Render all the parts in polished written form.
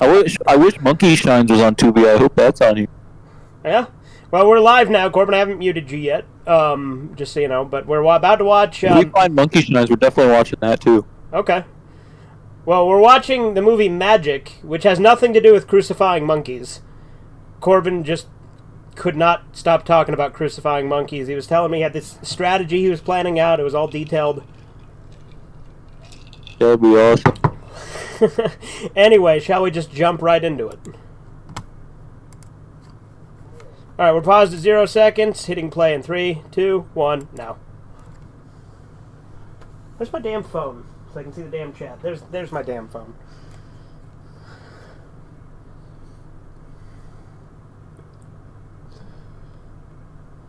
I wish Monkey Shines was on Tubi. I hope that's on here. Yeah. Well, we're live now, Corbin. I haven't muted you yet. Just so you know, but we're about to watch. If we find Monkey Shines, we're definitely watching that too. Okay. Well, we're watching the movie Magic, which has nothing to do with crucifying monkeys. Corbin just could not stop talking about crucifying monkeys. He was telling me he had this strategy he was planning out. It was all detailed. That'd be awesome. Anyway, shall we just jump right into it? Alright, we're paused at 0 seconds, hitting play in 3, 2, 1, now. Where's my damn phone? So I can see the damn chat. There's my damn phone.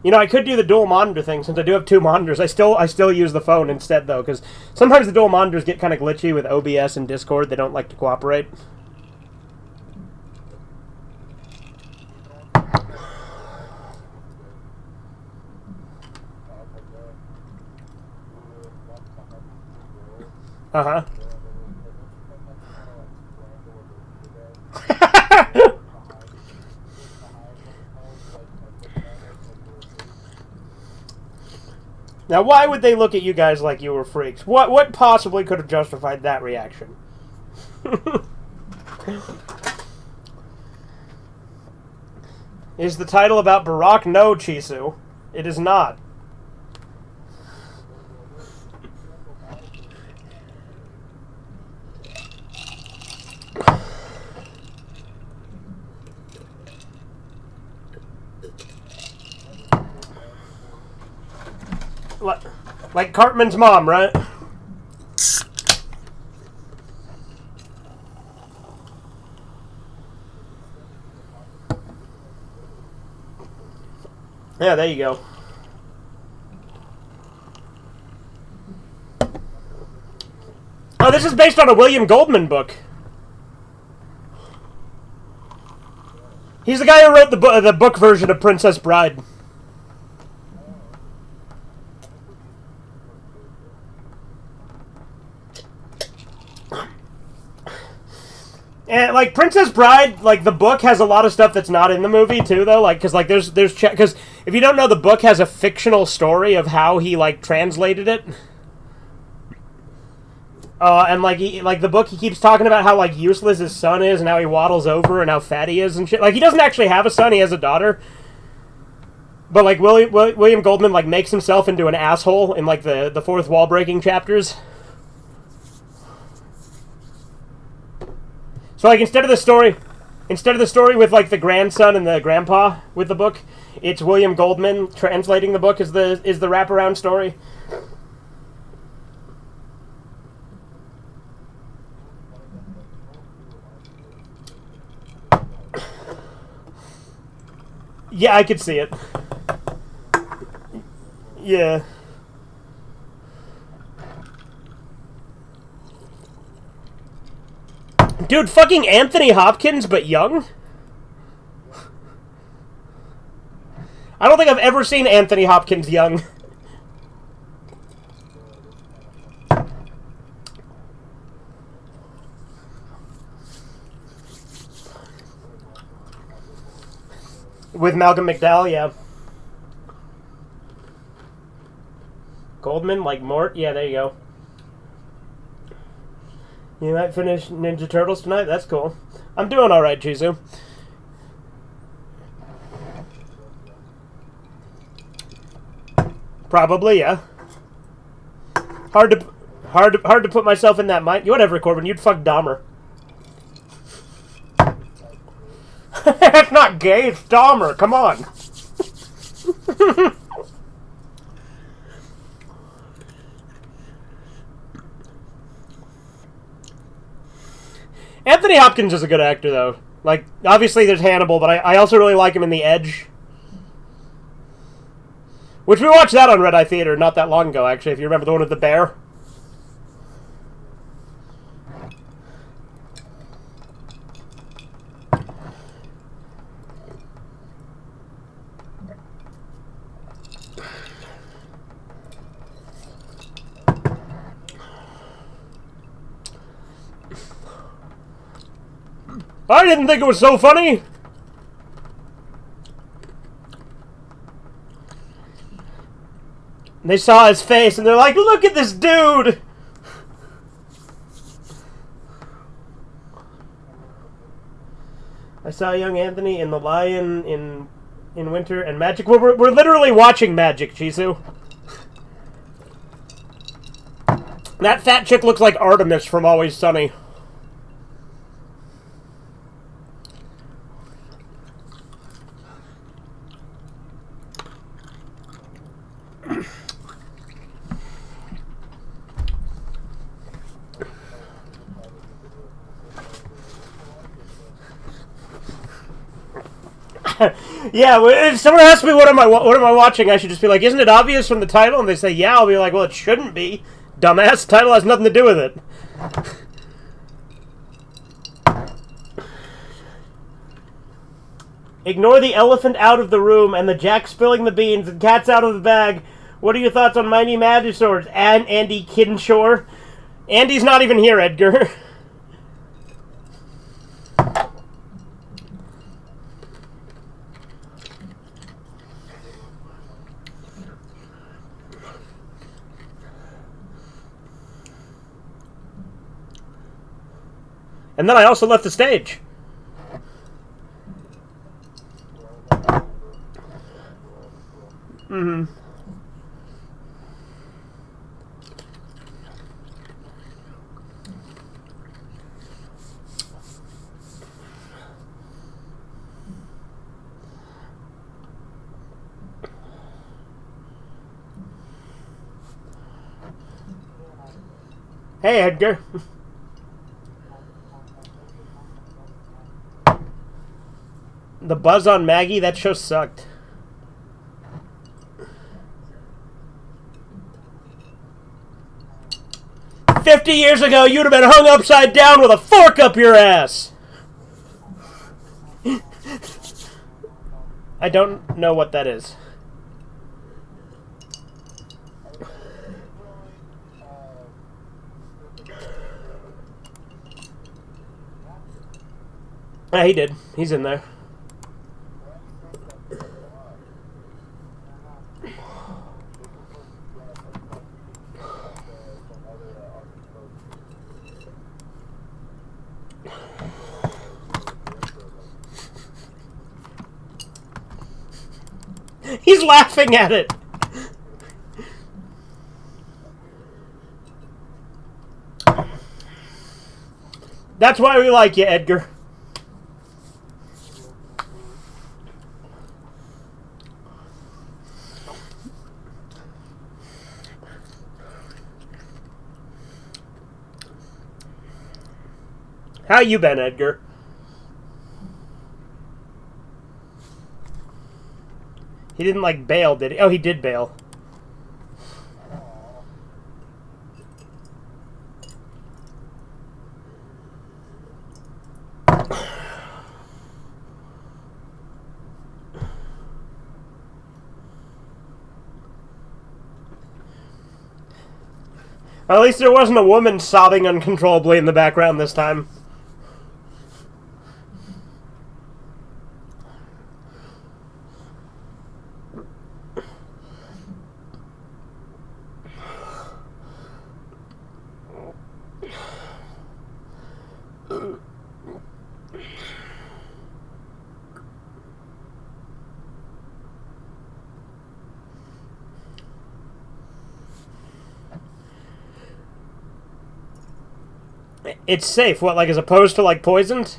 You know, I could do the dual monitor thing since I do have two monitors. I still use the phone instead though, because sometimes the dual monitors get kind of glitchy with OBS and Discord. They don't like to cooperate. Uh-huh. Now, why would they look at you guys like you were freaks? What possibly could have justified that reaction? Is the title about Barack? No, Chisu. It is not. Like Cartman's mom, right? Yeah, there you go. Oh, this is based on a William Goldman book. He's the guy who wrote the book version of Princess Bride. And like Princess Bride, like the book has a lot of stuff that's not in the movie too, though. Like, because like there's because if you don't know, the book has a fictional story of how he like translated it. And like the book, he keeps talking about how like useless his son is and how he waddles over and how fat he is and shit. Like he doesn't actually have a son; he has a daughter. But like William Goldman like makes himself into an asshole in like the fourth wall breaking chapters. So like instead of the story with like the grandson and the grandpa with the book, it's William Goldman translating the book is the wraparound story. Yeah, I could see it. Yeah. Dude, fucking Anthony Hopkins, but young? I don't think I've ever seen Anthony Hopkins young. With Malcolm McDowell, yeah. Goldman, like Mort? Yeah, there you go. You might finish Ninja Turtles tonight? That's cool. I'm doing alright, Chizu. Probably, yeah. Hard to put myself in that mind. Whatever, Corbin. You'd fuck Dahmer. That's not gay. It's Dahmer. Come on. Anthony Hopkins is a good actor, though. Like, obviously there's Hannibal, but I also really like him in The Edge. Which we watched that on Red Eye Theater not that long ago, actually, if you remember the one with the bear. I didn't think it was so funny. And they saw his face and they're like, look at this dude. I saw young Anthony in The Lion in Winter and Magic. We're literally watching Magic, Chisu. That fat chick looks like Artemis from Always Sunny. Yeah, if someone asks me what am I watching, I should just be like, isn't it obvious from the title? And they say, yeah, I'll be like, well, it shouldn't be. Dumbass, the title has nothing to do with it. Ignore the elephant out of the room and the Jack spilling the beans and cats out of the bag. What are your thoughts on Mighty Magisaurs and Andy Kinshaw? Andy's not even here, Edgar. And then I also left the stage. Mm-hmm. Hey, Edgar. The buzz on Maggie, that show sucked. "50 years ago, you'd have been hung upside down with a fork up your ass." I don't know what that is. Yeah, he did. He's in there. He's laughing at it. That's why we like you, Edgar. How you been, Edgar? He didn't, like, bail, did he? Oh, he did bail. At least there wasn't a woman sobbing uncontrollably in the background this time. It's safe. What, like, as opposed to, like, poisoned?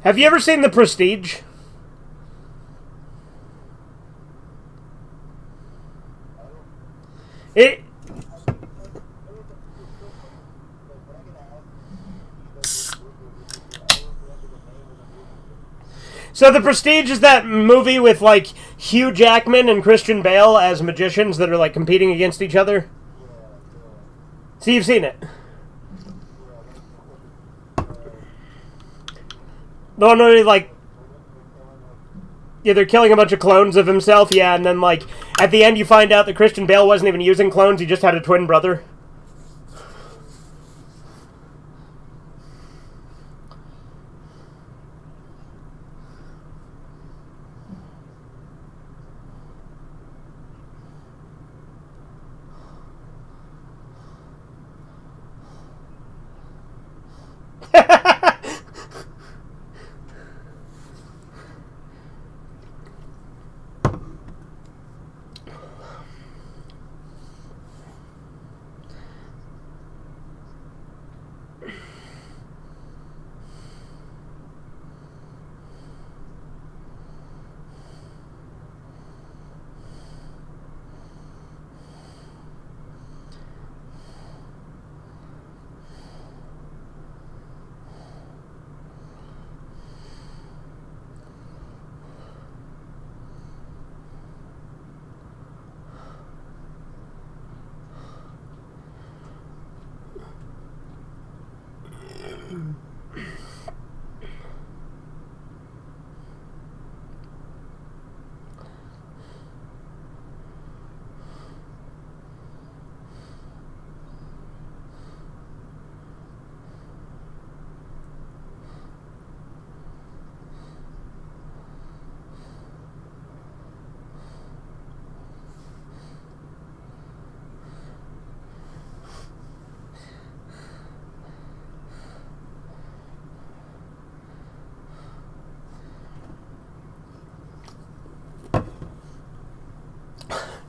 Have you ever seen The Prestige? So The Prestige is that movie with, like, Hugh Jackman and Christian Bale as magicians that are, like, competing against each other? So you've seen it? The one where, like... Yeah, they're killing a bunch of clones of himself, yeah, and then, like, at the end you find out that Christian Bale wasn't even using clones, he just had a twin brother.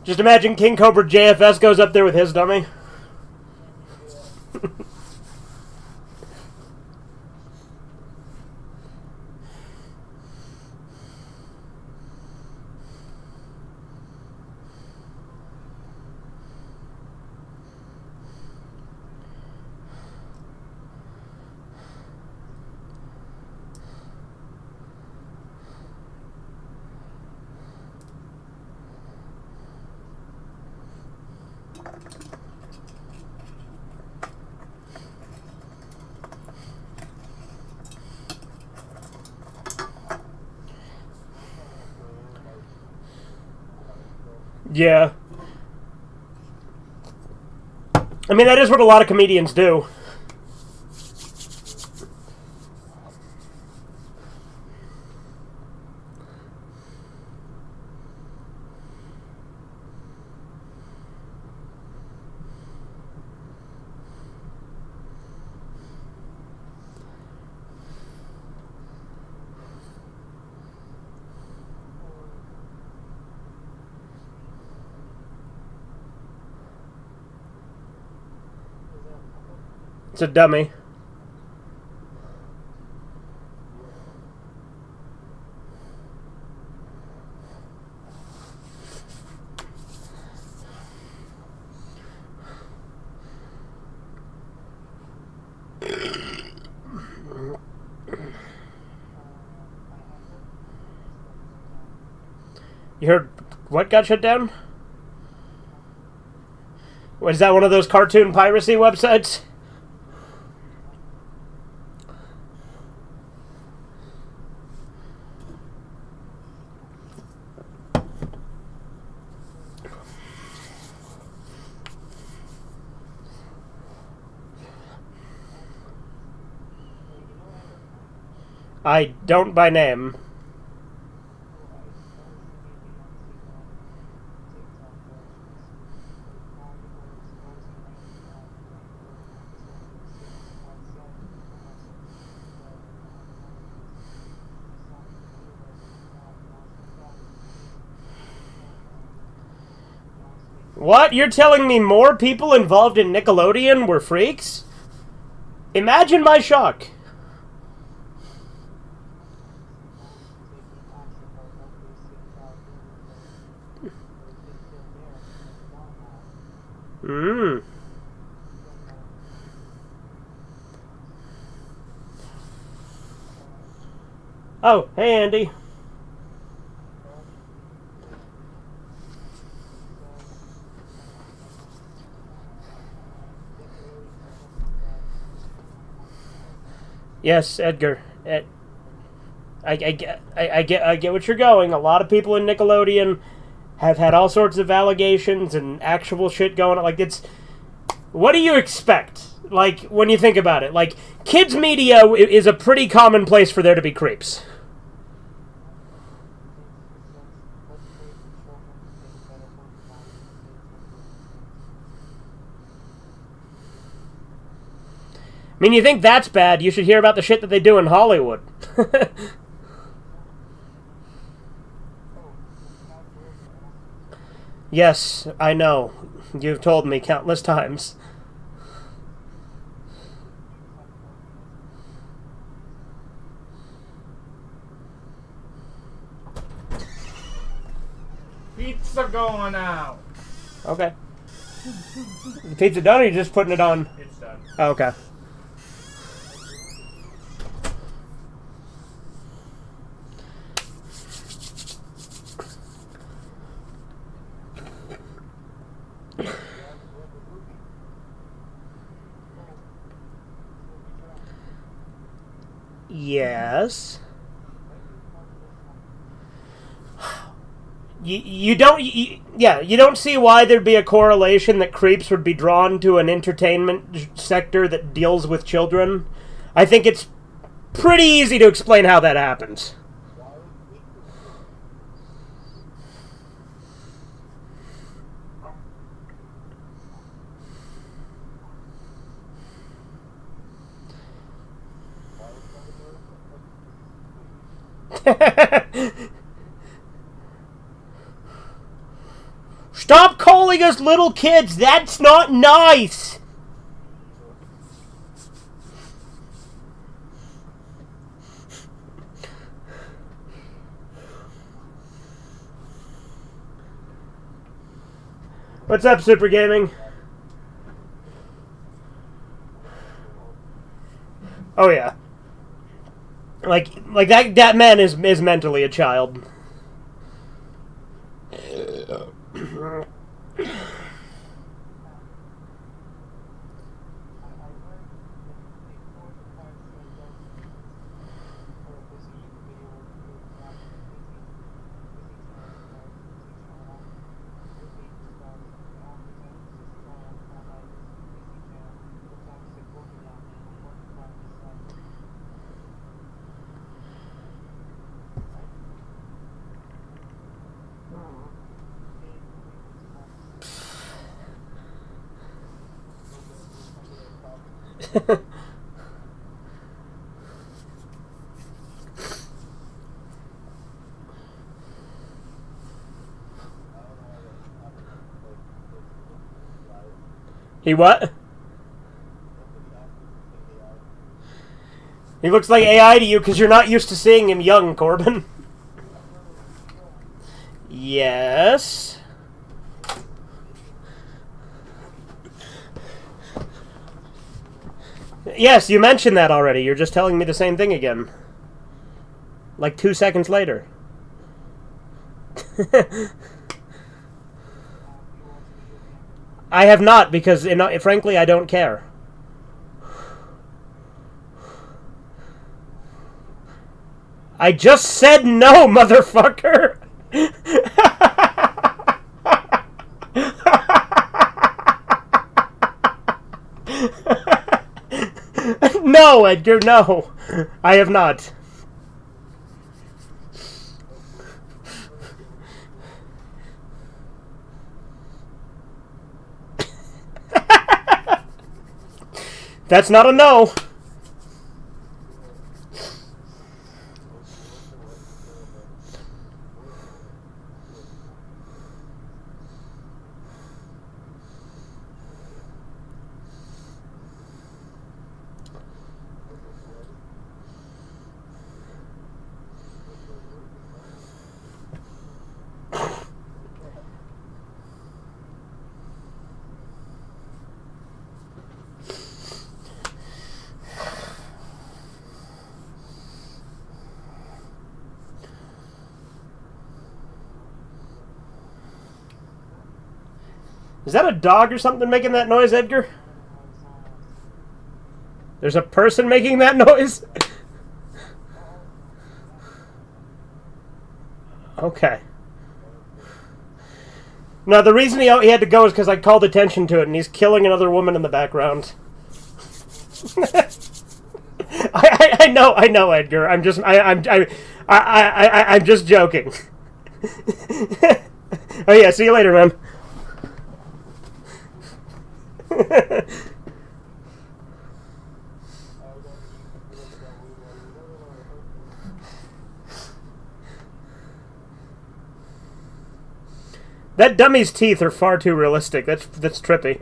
Just imagine King Cobra JFS goes up there with his dummy. Yeah. I mean, that is what a lot of comedians do. It's a dummy. You heard what got shut down? Was that one of those cartoon piracy websites? I don't by name. What? You're telling me more people involved in Nickelodeon were freaks? Imagine my shock. Oh, hey Andy. Yes, Edgar. I get what you're going. A lot of people in Nickelodeon have had all sorts of allegations and actual shit going on. Like, it's... What do you expect? Like, when you think about it. Like, kids' media is a pretty common place for there to be creeps. I mean, you think that's bad, you should hear about the shit that they do in Hollywood. Yes, I know. You've told me countless times. Pizza going out. Okay. The pizza done, or you just putting it on? It's done. Oh, okay. Yes. You don't you don't see why there'd be a correlation that creeps would be drawn to an entertainment sector that deals with children. I think it's pretty easy to explain how that happens. Stop calling us little kids! That's not nice! What's up, Super Gaming? Oh yeah. Like that man is mentally a child. He what? He looks like AI to you because you're not used to seeing him young, Corbin. Yes. Yes, you mentioned that already. You're just telling me the same thing again. Like 2 seconds later. I have not, because, frankly, I don't care. I just said no, motherfucker! No, Edgar, no. I have not. That's not a no. Is that a dog or something making that noise, Edgar? There's a person making that noise? Okay. No, the reason he had to go is because I called attention to it, and he's killing another woman in the background. I know, Edgar. I'm just joking. Oh yeah, see you later, man. That dummy's teeth are far too realistic. That's trippy.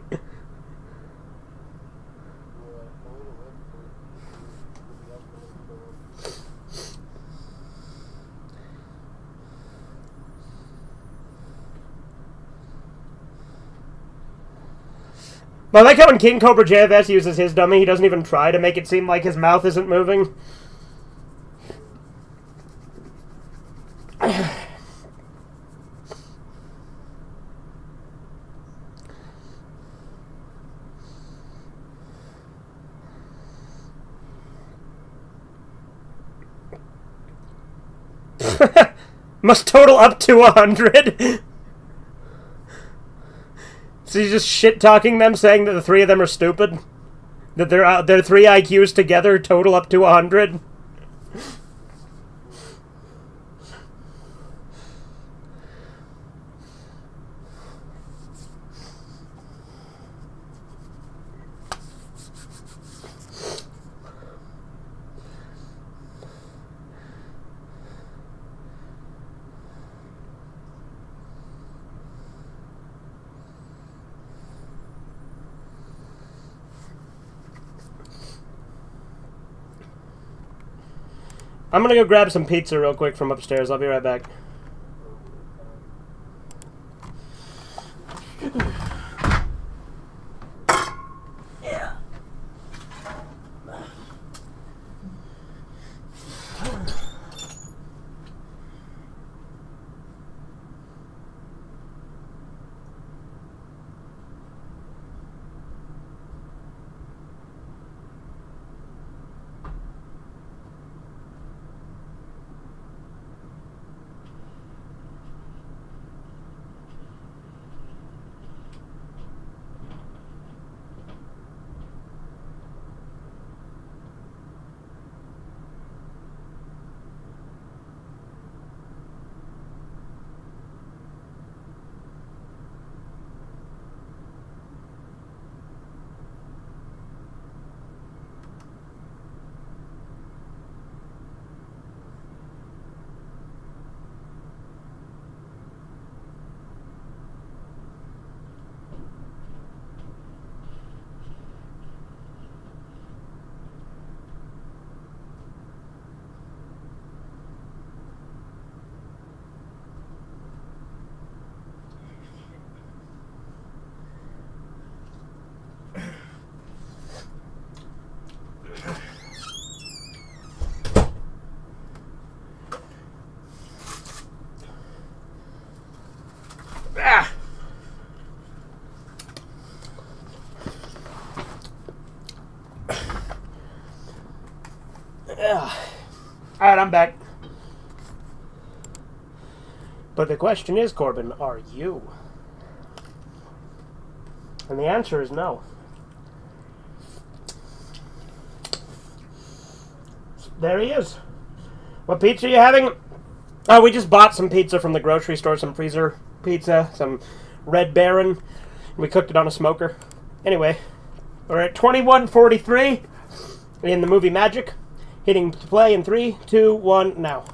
But I like how when King Cobra JFS uses his dummy, he doesn't even try to make it seem like his mouth isn't moving. Must total up to 100. So he's just shit-talking them, saying that the three of them are stupid? That their 3 IQs together total up to 100? I'm gonna go grab some pizza real quick from upstairs. I'll be right back. Alright, I'm back. But the question is, Corbin, are you? And the answer is no. There he is. What pizza are you having? Oh, we just bought some pizza from the grocery store, some freezer pizza, some Red Baron. We cooked it on a smoker. Anyway, we're at 21:43 in the movie Magic. Hitting play in 3, 2, 1, now.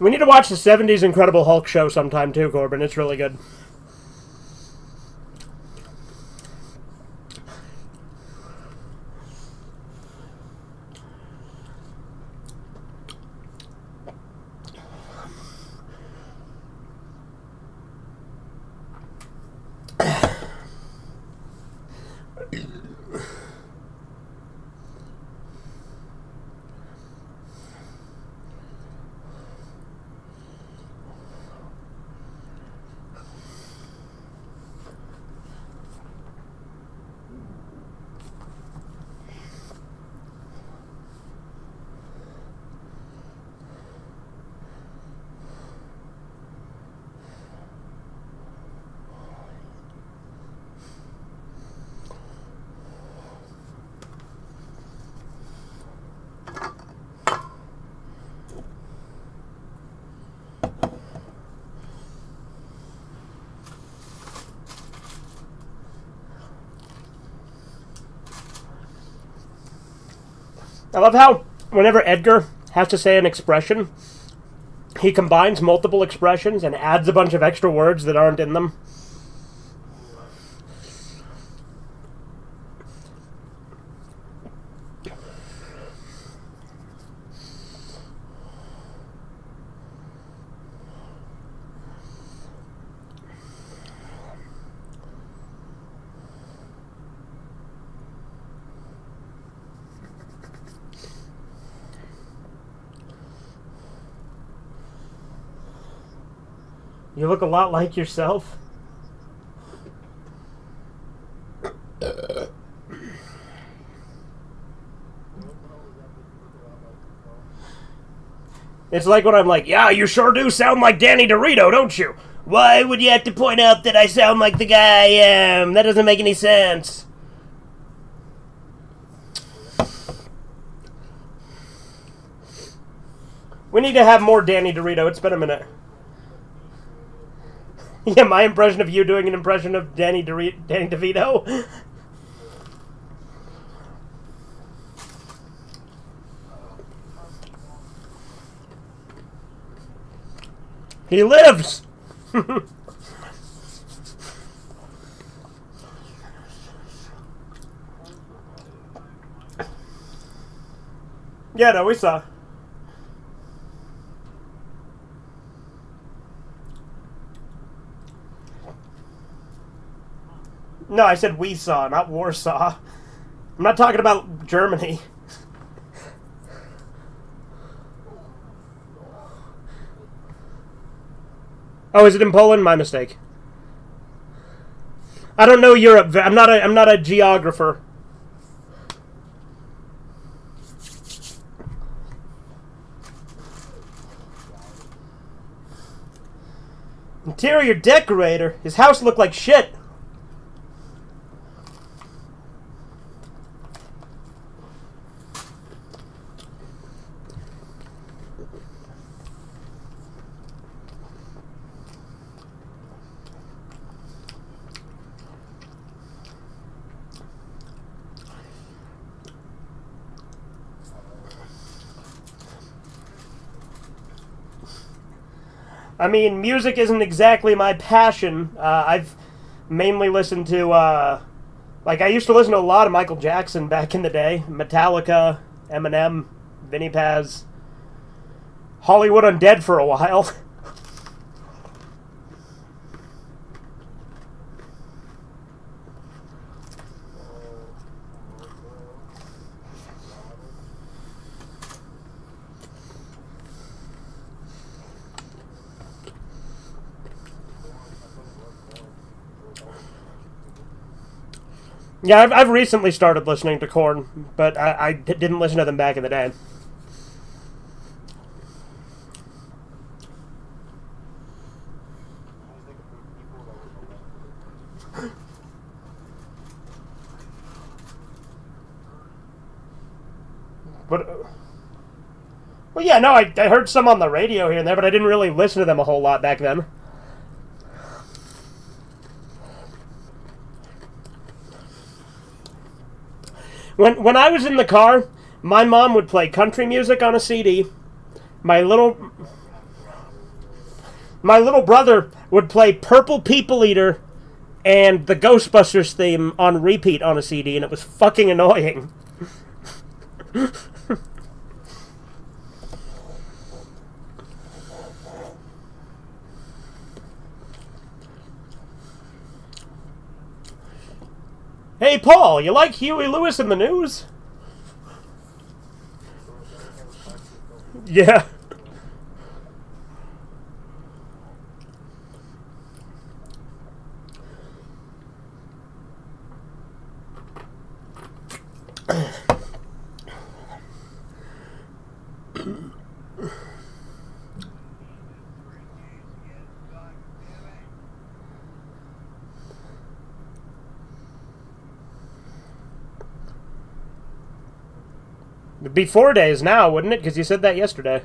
We need to watch the 70s Incredible Hulk show sometime too, Corbin. It's really good. I love how whenever Edgar has to say an expression, he combines multiple expressions and adds a bunch of extra words that aren't in them. You look a lot like yourself. It's like when I'm like, yeah, you sure do sound like Danny DeVito, don't you? Why would you have to point out that I sound like the guy I am? That doesn't make any sense. We need to have more Danny DeVito. It's been a minute. Yeah, my impression of you doing an impression of Danny DeVito. He lives! Yeah, no, we saw. No, I said we saw, not Warsaw. I'm not talking about Germany. Oh, is it in Poland? My mistake. I don't know Europe. I'm not a geographer. Interior decorator. His house looked like shit. I mean, music isn't exactly my passion. I've mainly listened to, like, I used to listen to a lot of Michael Jackson back in the day. Metallica, Eminem, Vinnie Paz, Hollywood Undead for a while. Yeah, I've recently started listening to Korn, but I didn't listen to them back in the day. But, well, yeah, no, I heard some on the radio here and there, but I didn't really listen to them a whole lot back then. When I was in the car, my mom would play country music on a CD. My little My little brother would play Purple People Eater and the Ghostbusters theme on repeat on a CD, and it was fucking annoying. Hey, Paul, you like Huey Lewis in the news? Yeah. It'd be 4 days now, wouldn't it? Because you said that yesterday.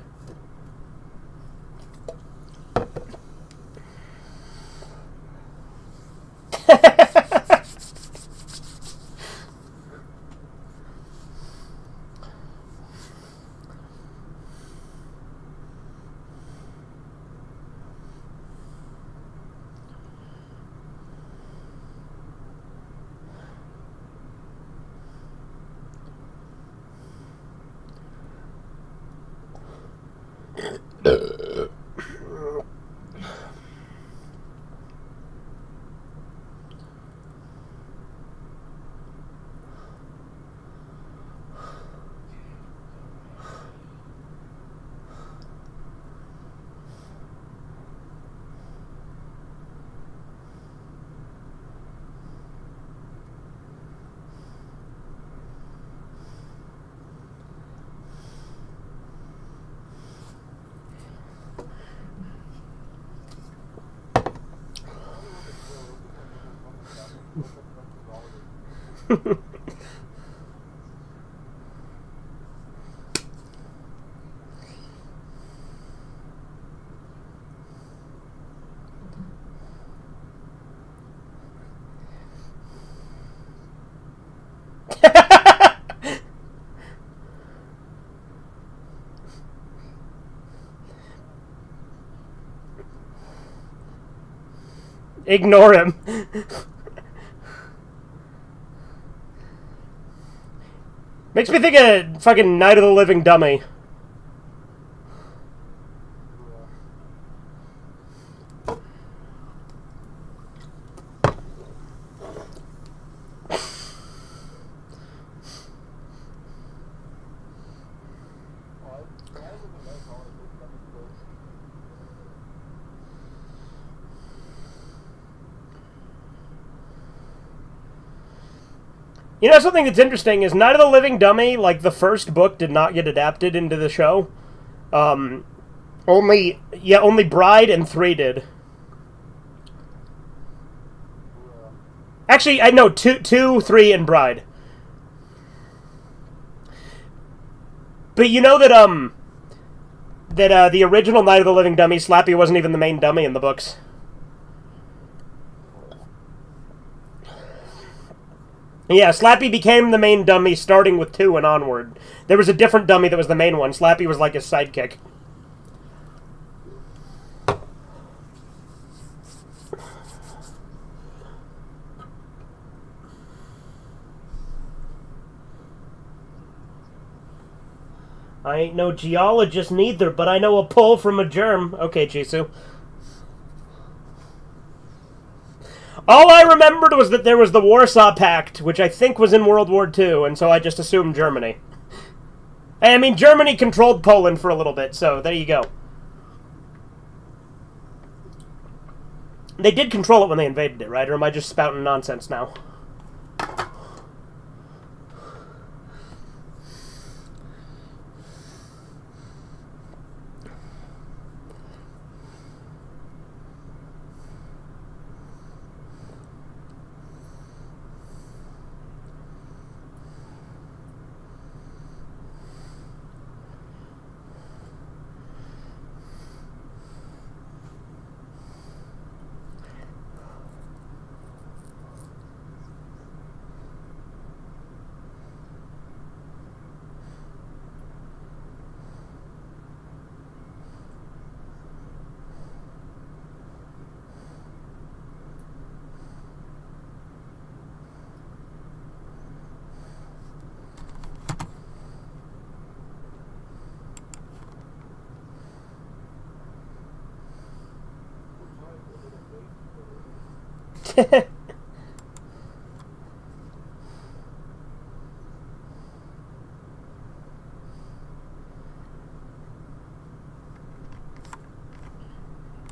Ignore him. Makes me think of fucking Night of the Living Dummy. You know, something that's interesting is Night of the Living Dummy, like, the first book did not get adapted into the show. Only Bride and 3 did. Actually, I know 2, 3, and Bride. But you know that, the original Night of the Living Dummy, Slappy wasn't even the main dummy in the books. Yeah, Slappy became the main dummy starting with 2 and onward. There was a different dummy that was the main one. Slappy was like his sidekick. I ain't no geologist neither, but I know a pull from a germ. Okay, Jisoo. All I remembered was that there was the Warsaw Pact, which I think was in World War II, and so I just assumed Germany. I mean, Germany controlled Poland for a little bit, so there you go. They did control it when they invaded it, right? Or am I just spouting nonsense now?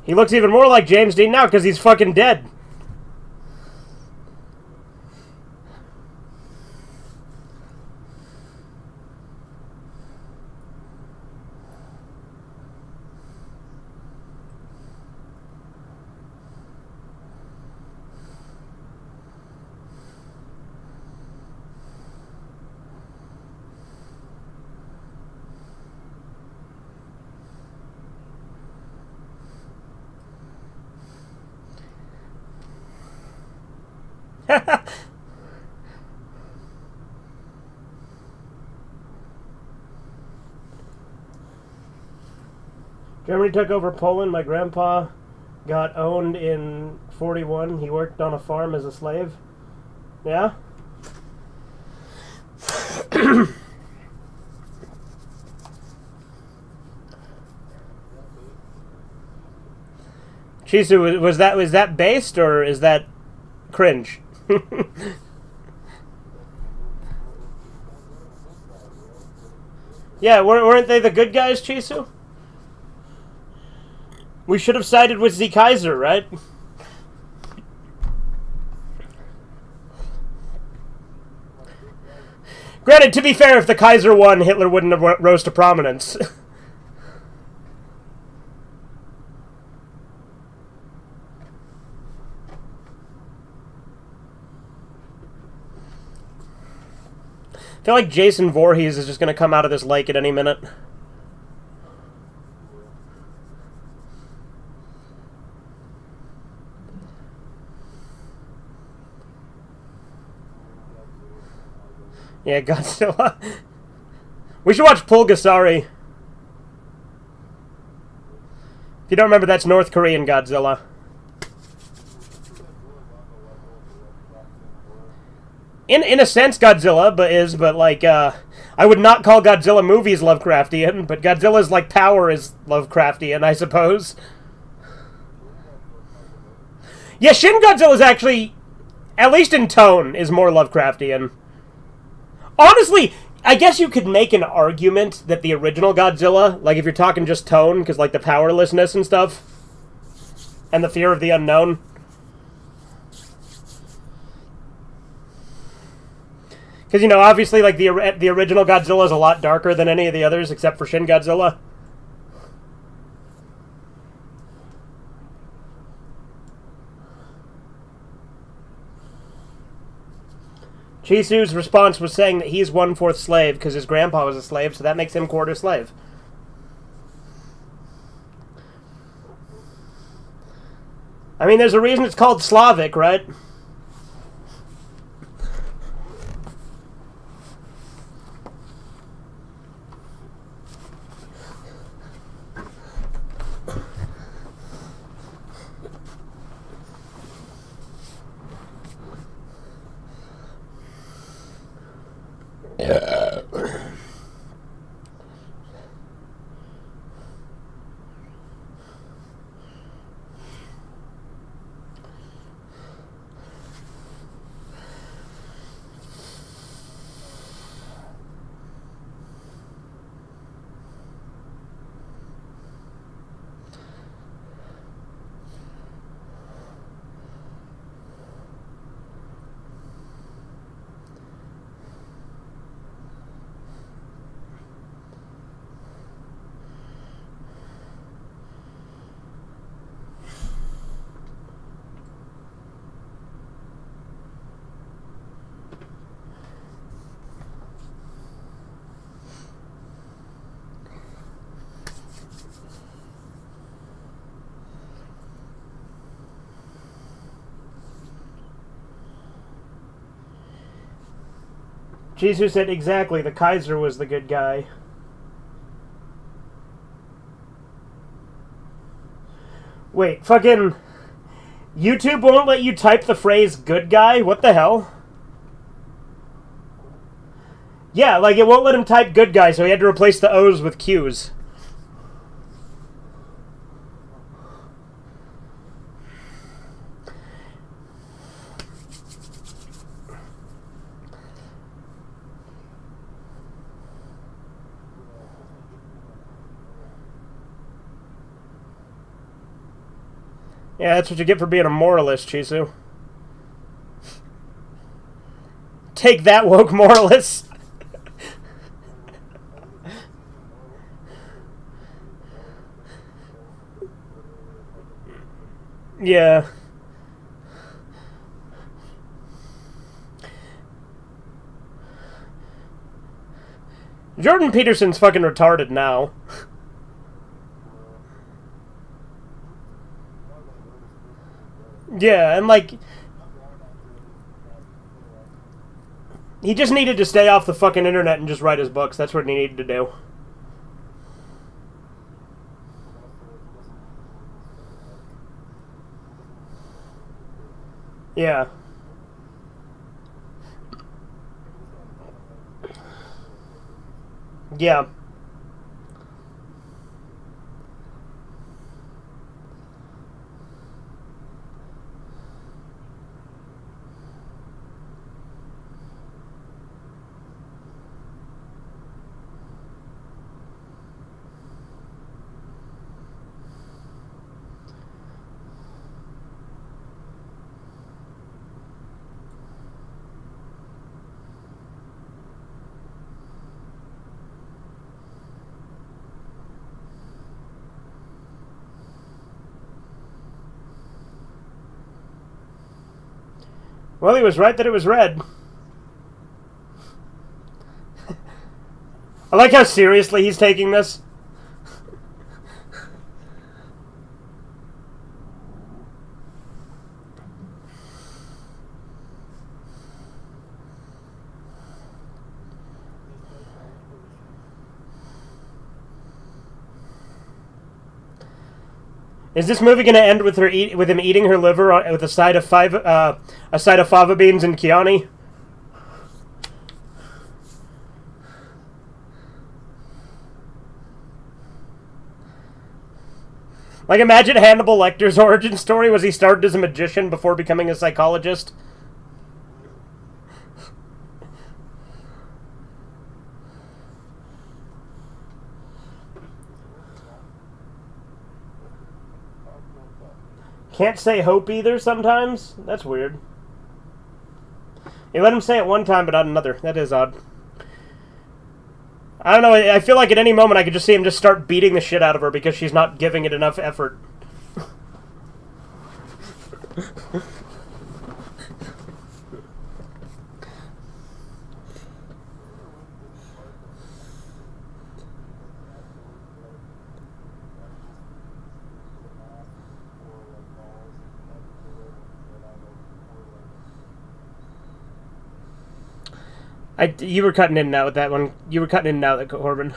He looks even more like James Dean now because he's fucking dead. Germany took over Poland. My grandpa got owned in 41. He worked on a farm as a slave. Yeah? Chisu, was that based or is that cringe? Yeah, weren't they the good guys, Chisu? We should have sided with the Kaiser, right? Granted, to be fair, if the Kaiser won, Hitler wouldn't have rose to prominence. I feel like Jason Voorhees is just going to come out of this lake at any minute. Yeah, Godzilla. We should watch Pulgasari. If you don't remember, that's North Korean Godzilla. In a sense, Godzilla, but like, I would not call Godzilla movies Lovecraftian, but Godzilla's, like, power is Lovecraftian, I suppose. Yeah, Shin Godzilla's actually, at least in tone, is more Lovecraftian. Honestly, I guess you could make an argument that the original Godzilla, like, if you're talking just tone, because, like, the powerlessness and stuff, and the fear of the unknown. Because, you know, obviously, like, the original Godzilla is a lot darker than any of the others, except for Shin Godzilla. Chisu's response was saying that he's 1/4 slave because his grandpa was a slave, so that makes him quarter slave. I mean, there's a reason it's called Slavic, right? Jesus said exactly, the Kaiser was the good guy. Wait, fucking... YouTube won't let you type the phrase good guy? What the hell? Yeah, like it won't let him type good guy, so he had to replace the O's with Q's. Yeah, that's what you get for being a moralist, Chisu. Take that, woke moralist. Yeah. Jordan Peterson's fucking retarded now. Yeah, and like... he just needed to stay off the fucking internet and just write his books. That's what he needed to do. Yeah. Yeah. Well, he was right that it was red. I like how seriously he's taking this. Is this movie going to end with her with him eating her liver with a side of fava beans and Chianti? Like, imagine Hannibal Lecter's origin story was he started as a magician before becoming a psychologist. Can't say hope either sometimes? That's weird. You let him say it one time, but not another. That is odd. I don't know, I feel like at any moment I could just see him just start beating the shit out of her because she's not giving it enough effort. You were cutting in and out with that one. You were cutting in and out with Corbin.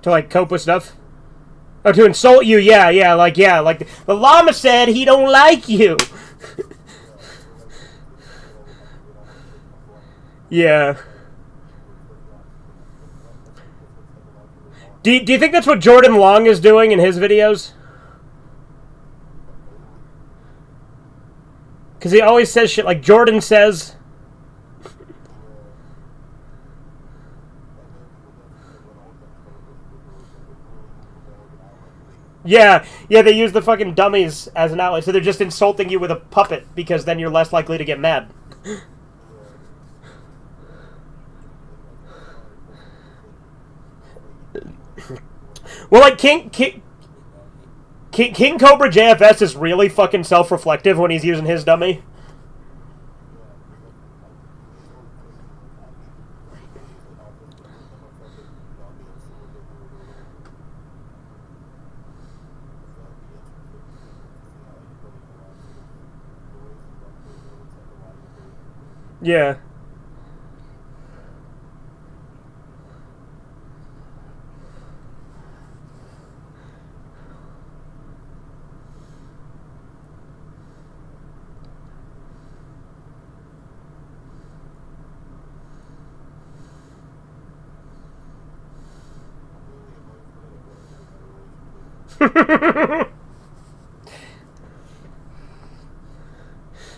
To, like, cope with stuff? Oh, to insult you? Yeah, like, the llama said he don't like you! Yeah. Do you think that's what Jordan Long is doing in his videos? Because he always says shit like Jordan says. Yeah, they use the fucking dummies as an ally, so they're just insulting you with a puppet, because then you're less likely to get mad. Well, like, King Cobra JFS is really fucking self-reflective when he's using his dummy. Yeah.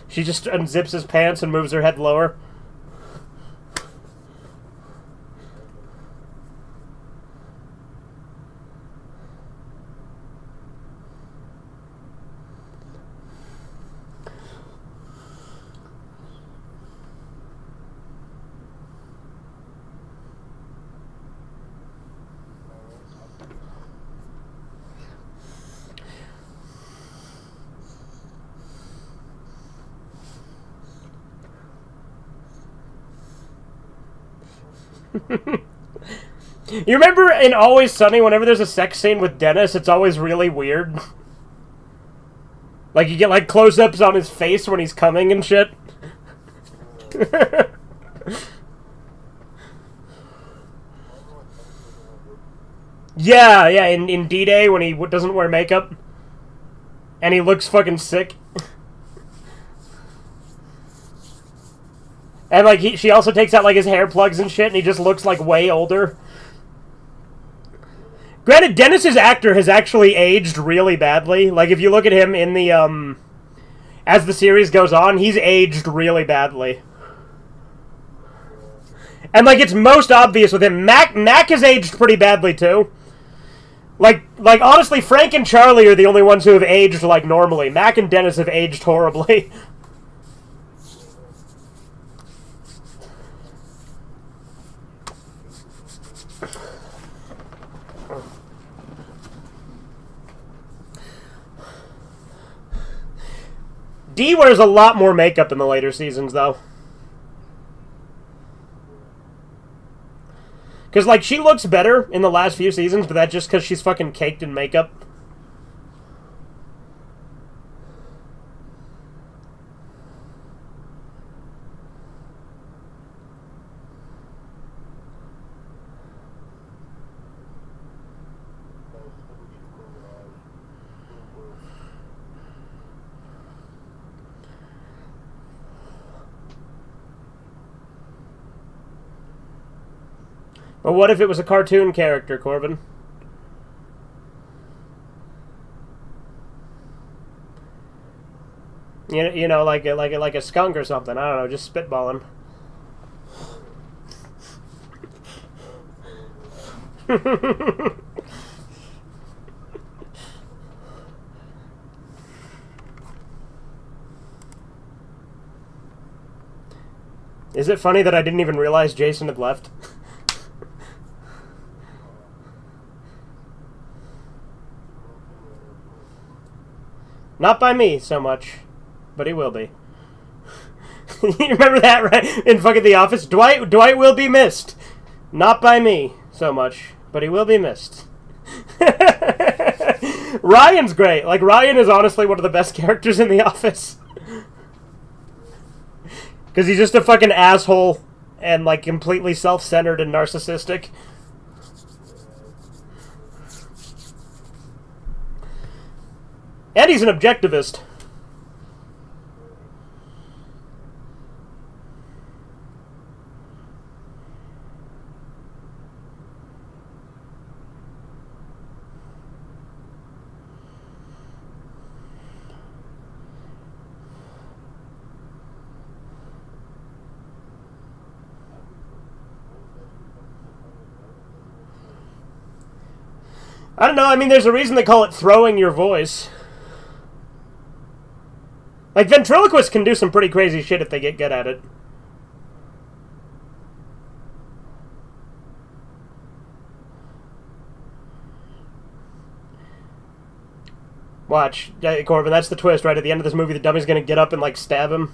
She just unzips his pants and moves her head lower. You remember in Always Sunny, whenever there's a sex scene with Dennis, it's always really weird? Like, you get, like, close-ups on his face when he's coming and shit. Yeah, in D-Day, when he doesn't wear makeup. And he looks fucking sick. And, like, she also takes out, like, his hair plugs and shit, and he just looks, like, way older. Granted, Dennis's actor has actually aged really badly. Like, if you look at him in the, as the series goes on, he's aged really badly. And, like, it's most obvious with him. Mac has aged pretty badly, too. Like, honestly, Frank and Charlie are the only ones who have aged, like, normally. Mac and Dennis have aged horribly. Dee wears a lot more makeup in the later seasons, though. Because, like, she looks better in the last few seasons, but that's just because she's fucking caked in makeup. But what if it was a cartoon character, Corbin? You know, like a skunk or something. I don't know, just spitballing. Is it funny that I didn't even realize Jason had left? Not by me so much, but he will be. You remember that, right? In fucking The Office? Dwight will be missed. Not by me so much, but he will be missed. Ryan's great. Like, Ryan is honestly one of the best characters in The Office. Because he's just a fucking asshole and, like, completely self-centered and narcissistic. And he's an objectivist. I don't know, I mean, there's a reason they call it throwing your voice. Like, ventriloquists can do some pretty crazy shit if they get good at it. Watch, Corbin, that's the twist, right? At the end of this movie, the dummy's gonna get up and, like, stab him.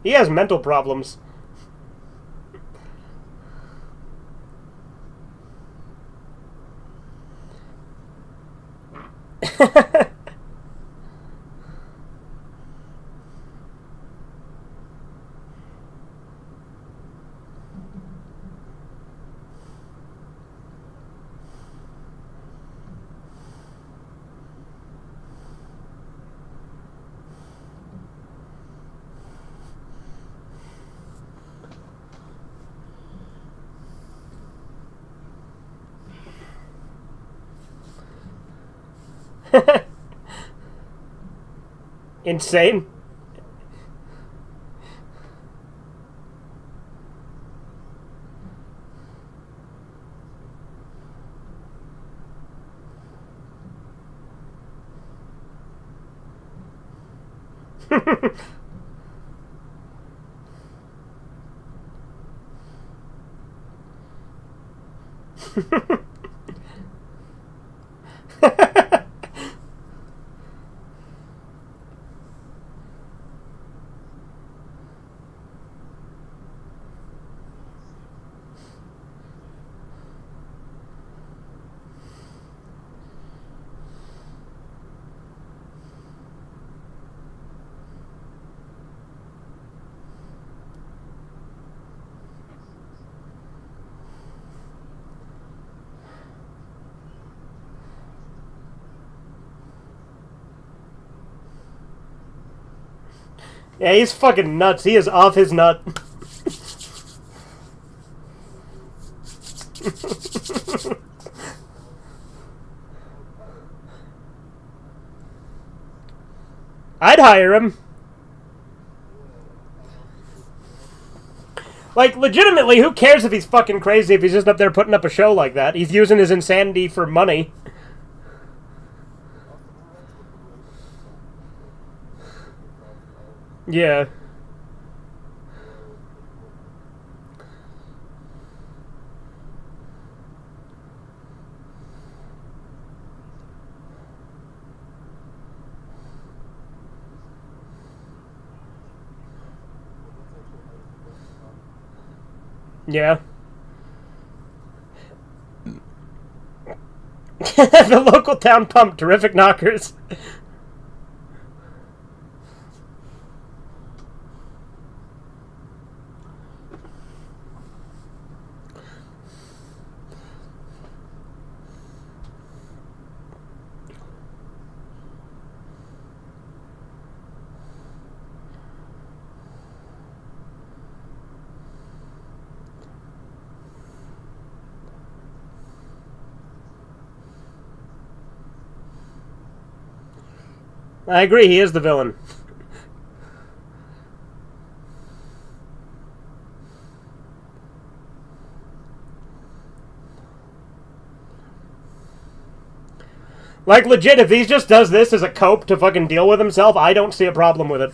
He has mental problems. Insane. Yeah, he's fucking nuts. He is off his nut. I'd hire him. Like, legitimately, who cares if he's fucking crazy if he's just up there putting up a show like that? He's using his insanity for money. Yeah. Yeah. The local town pump, terrific knockers. I agree, he is the villain. Like, legit, if he just does this as a cope to fucking deal with himself, I don't see a problem with it.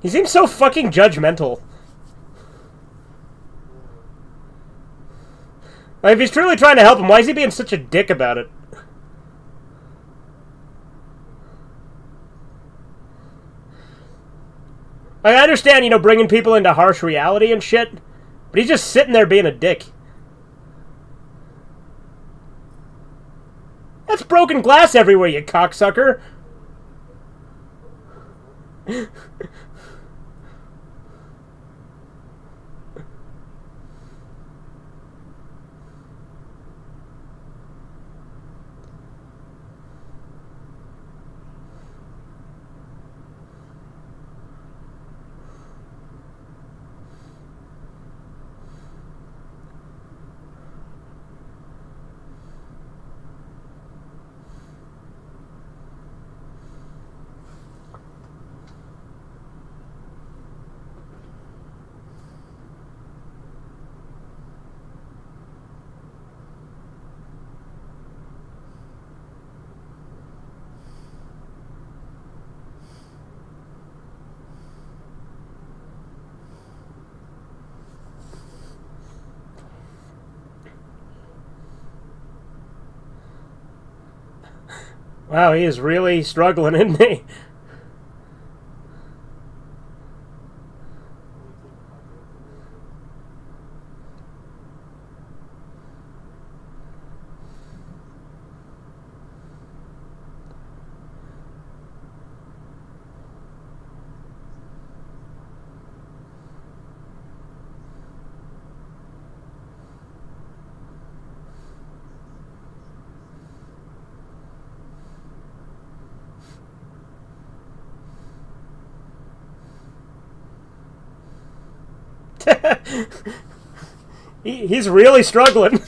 He seems so fucking judgmental. Like, if he's truly trying to help him, why is he being such a dick about it? Like, I understand, you know, bringing people into harsh reality and shit, but he's just sitting there being a dick. That's broken glass everywhere, you cocksucker. Wow, he is really struggling, isn't he? He's really struggling.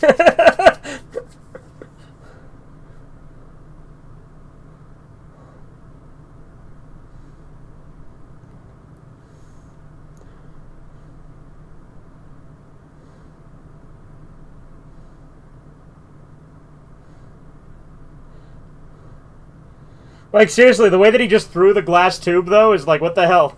Like, seriously, the way that he just threw the glass tube, though, is like, what the hell?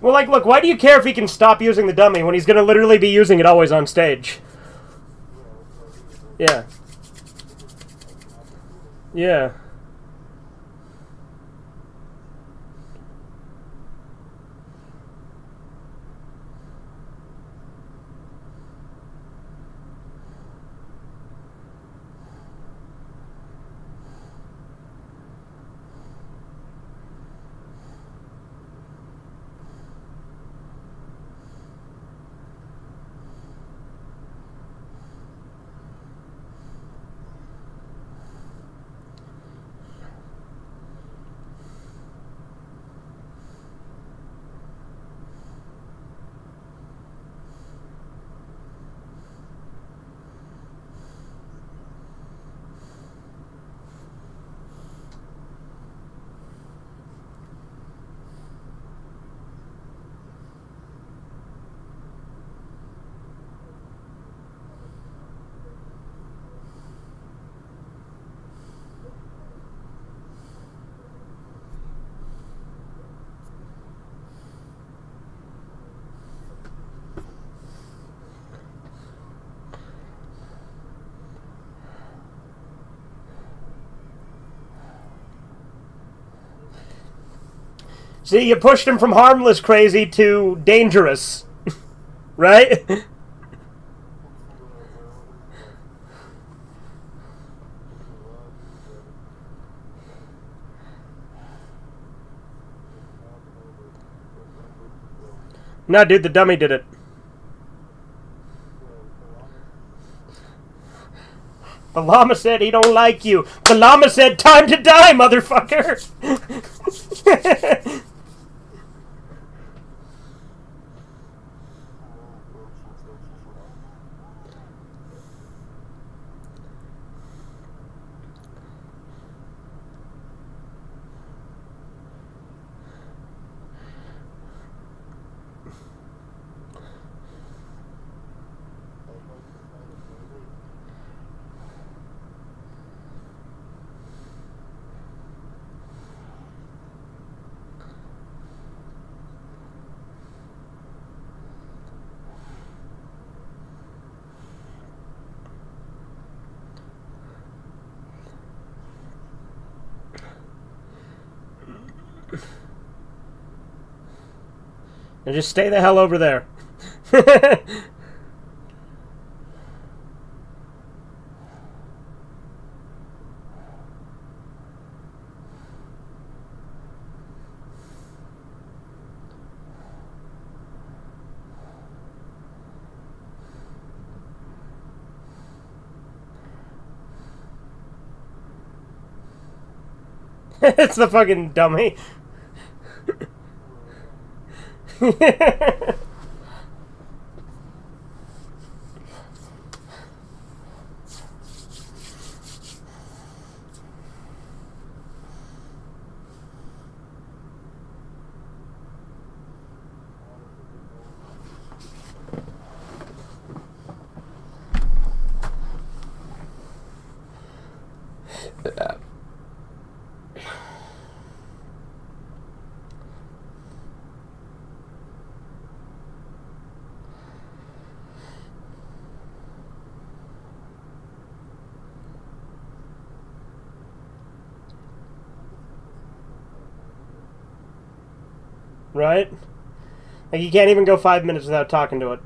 Well, like, look, why do you care if he can stop using the dummy when he's going to literally be using it always on stage? Yeah. Yeah. See, you pushed him from harmless crazy to dangerous. Right? No, dude, the dummy did it. The llama said he don't like you. The llama said, time to die, motherfucker! And just stay the hell over there. It's the fucking dummy. Right? Like, you can't even go 5 minutes without talking to it.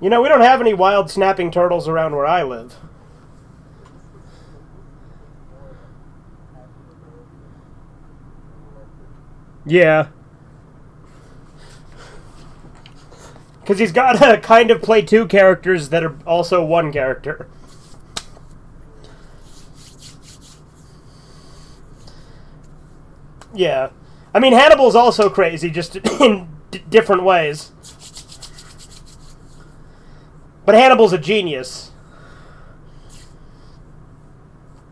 You know, we don't have any wild snapping turtles around where I live. Yeah. Because he's got to kind of play two characters that are also one character. Yeah. I mean, Hannibal's also crazy, just in different ways. But Hannibal's a genius.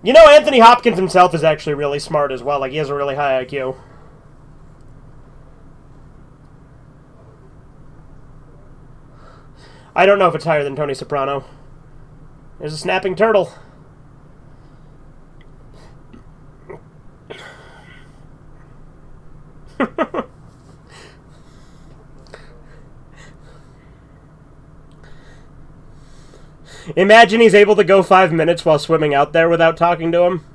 You know, Anthony Hopkins himself is actually really smart as well. Like, he has a really high IQ. I don't know if it's higher than Tony Soprano. There's a snapping turtle. Imagine he's able to go 5 minutes while swimming out there without talking to him.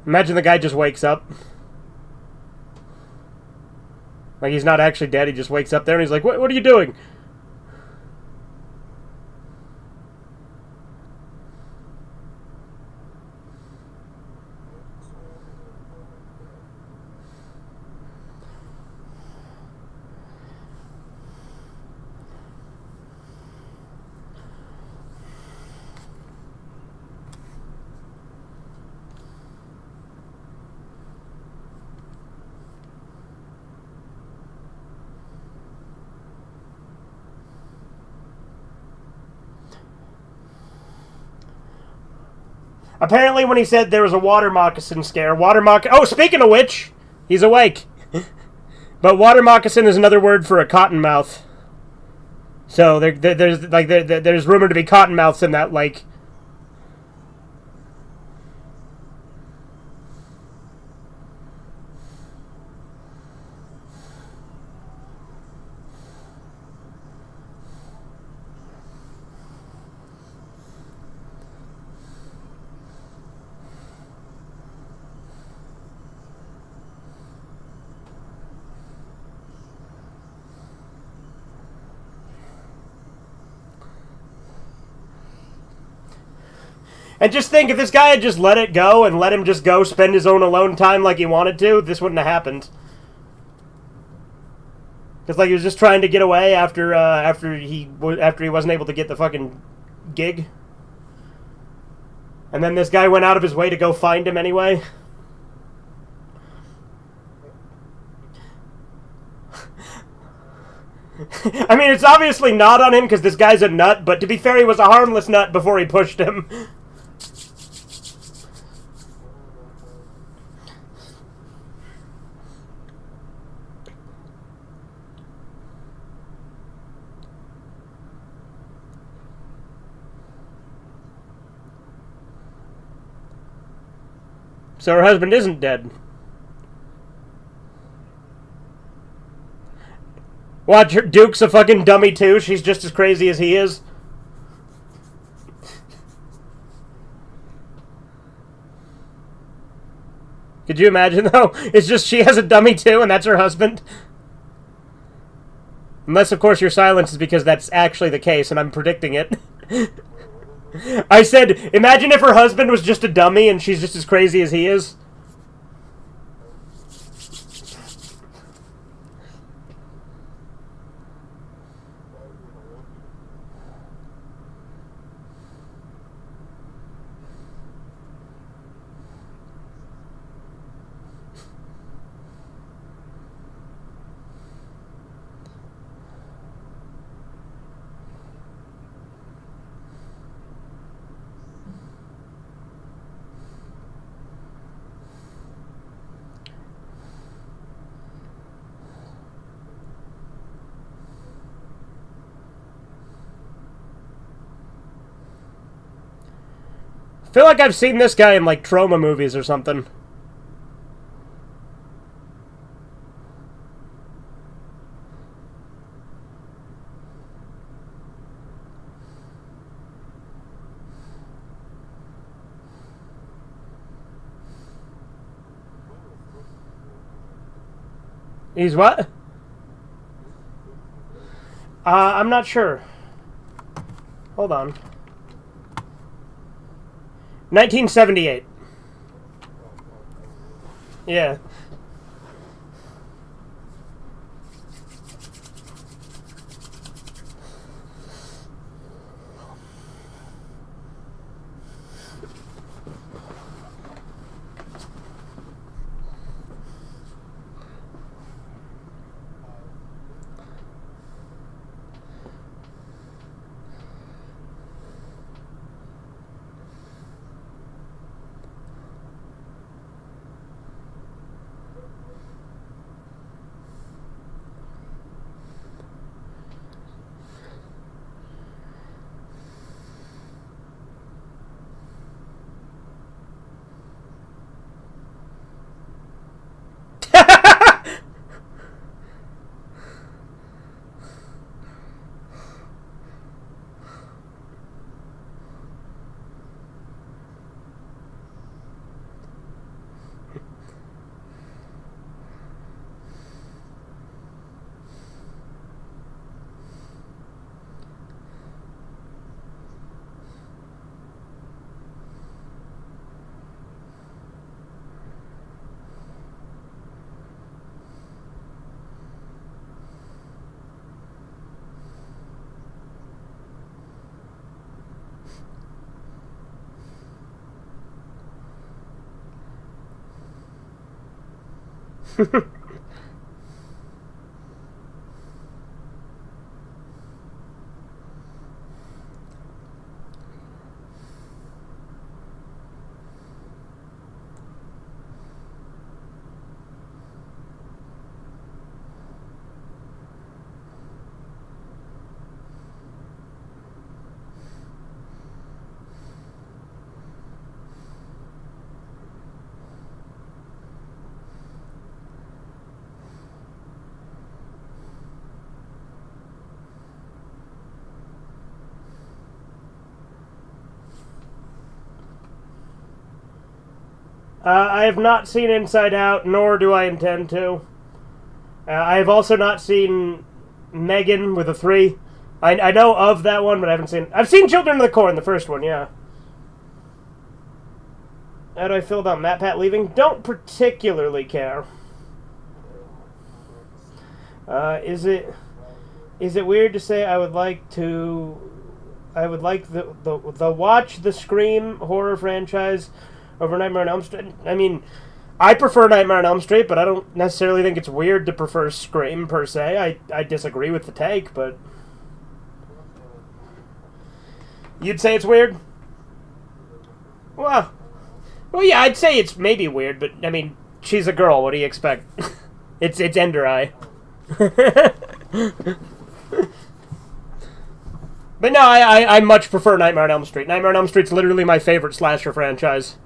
Imagine the guy just wakes up. Like, he's not actually dead, he just wakes up there and he's like, what are you doing? Apparently when he said there was a water moccasin scare, oh, speaking of which, he's awake. But water moccasin is another word for a cottonmouth. So there's rumored to be cottonmouths in that lake. And just think, if this guy had just let it go and let him just go spend his own alone time like he wanted to, this wouldn't have happened. Because, like, he was just trying to get away after he wasn't able to get the fucking gig. And then this guy went out of his way to go find him anyway. I mean, it's obviously not on him because this guy's a nut, but to be fair, he was a harmless nut before he pushed him. So her husband isn't dead. Watch, Duke's a fucking dummy too. She's just as crazy as he is. Could you imagine though? It's just she has a dummy too, and that's her husband. Unless, of course, your silence is because that's actually the case, and I'm predicting it. I said, imagine if her husband was just a dummy and she's just as crazy as he is. I feel like I've seen this guy in, like, trauma movies or something. He's what? I'm not sure. Hold on. 1978. Yeah. I have not seen Inside Out, nor do I intend to. I have also not seen Megan with a 3. I know of that one, but I haven't seen... I've seen Children of the Corn, the first one, yeah. How do I feel about MatPat leaving? Don't particularly care. Is it weird to say I would like to I would like the watch the Scream horror franchise over Nightmare on Elm Street. I mean, I prefer Nightmare on Elm Street, but I don't necessarily think it's weird to prefer Scream per se. I disagree with the take, but you'd say it's weird? Well, yeah, I'd say it's maybe weird, but I mean, she's a girl. What do you expect? It's Ender Eye. But no, I much prefer Nightmare on Elm Street. Nightmare on Elm Street's literally my favorite slasher franchise.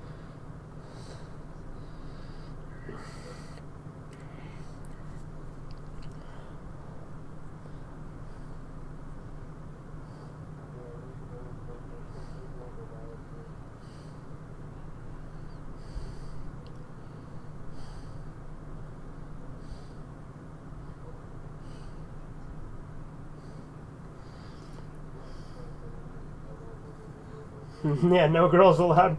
Yeah, no girls allowed.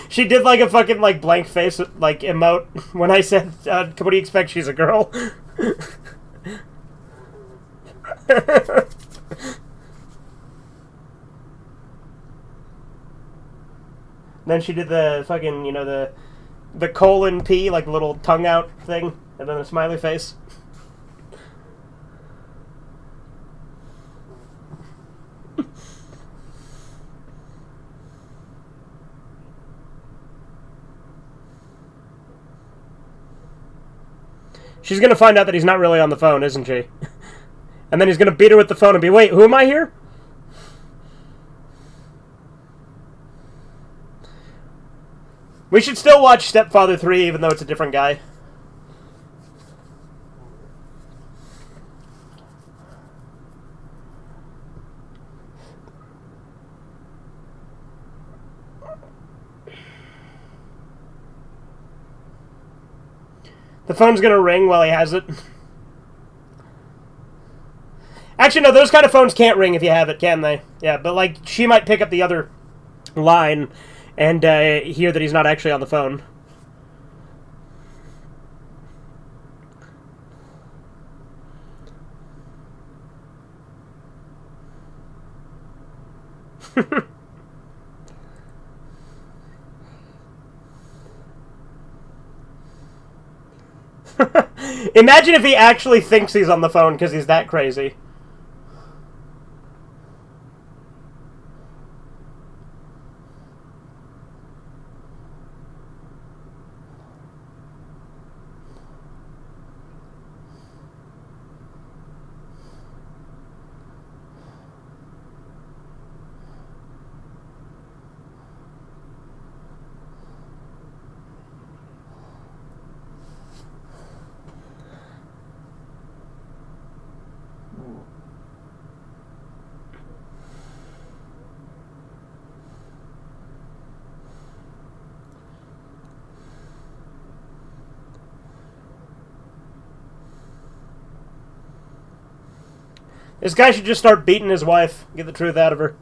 She did like a fucking like blank face like emote when I said, "What do you expect? She's a girl." Then she did the fucking the colon P like little tongue out thing, and then a smiley face. She's gonna find out that he's not really on the phone, isn't she? And then he's gonna beat her with the phone and be, wait, who am I here? We should still watch Stepfather 3, even though it's a different guy. The phone's gonna ring while he has it. Actually, no, those kind of phones can't ring if you have it, can they? Yeah, but, like, she might pick up the other line and hear that he's not actually on the phone. Imagine if he actually thinks he's on the phone because he's that crazy. This guy should just start beating his wife. Get the truth out of her.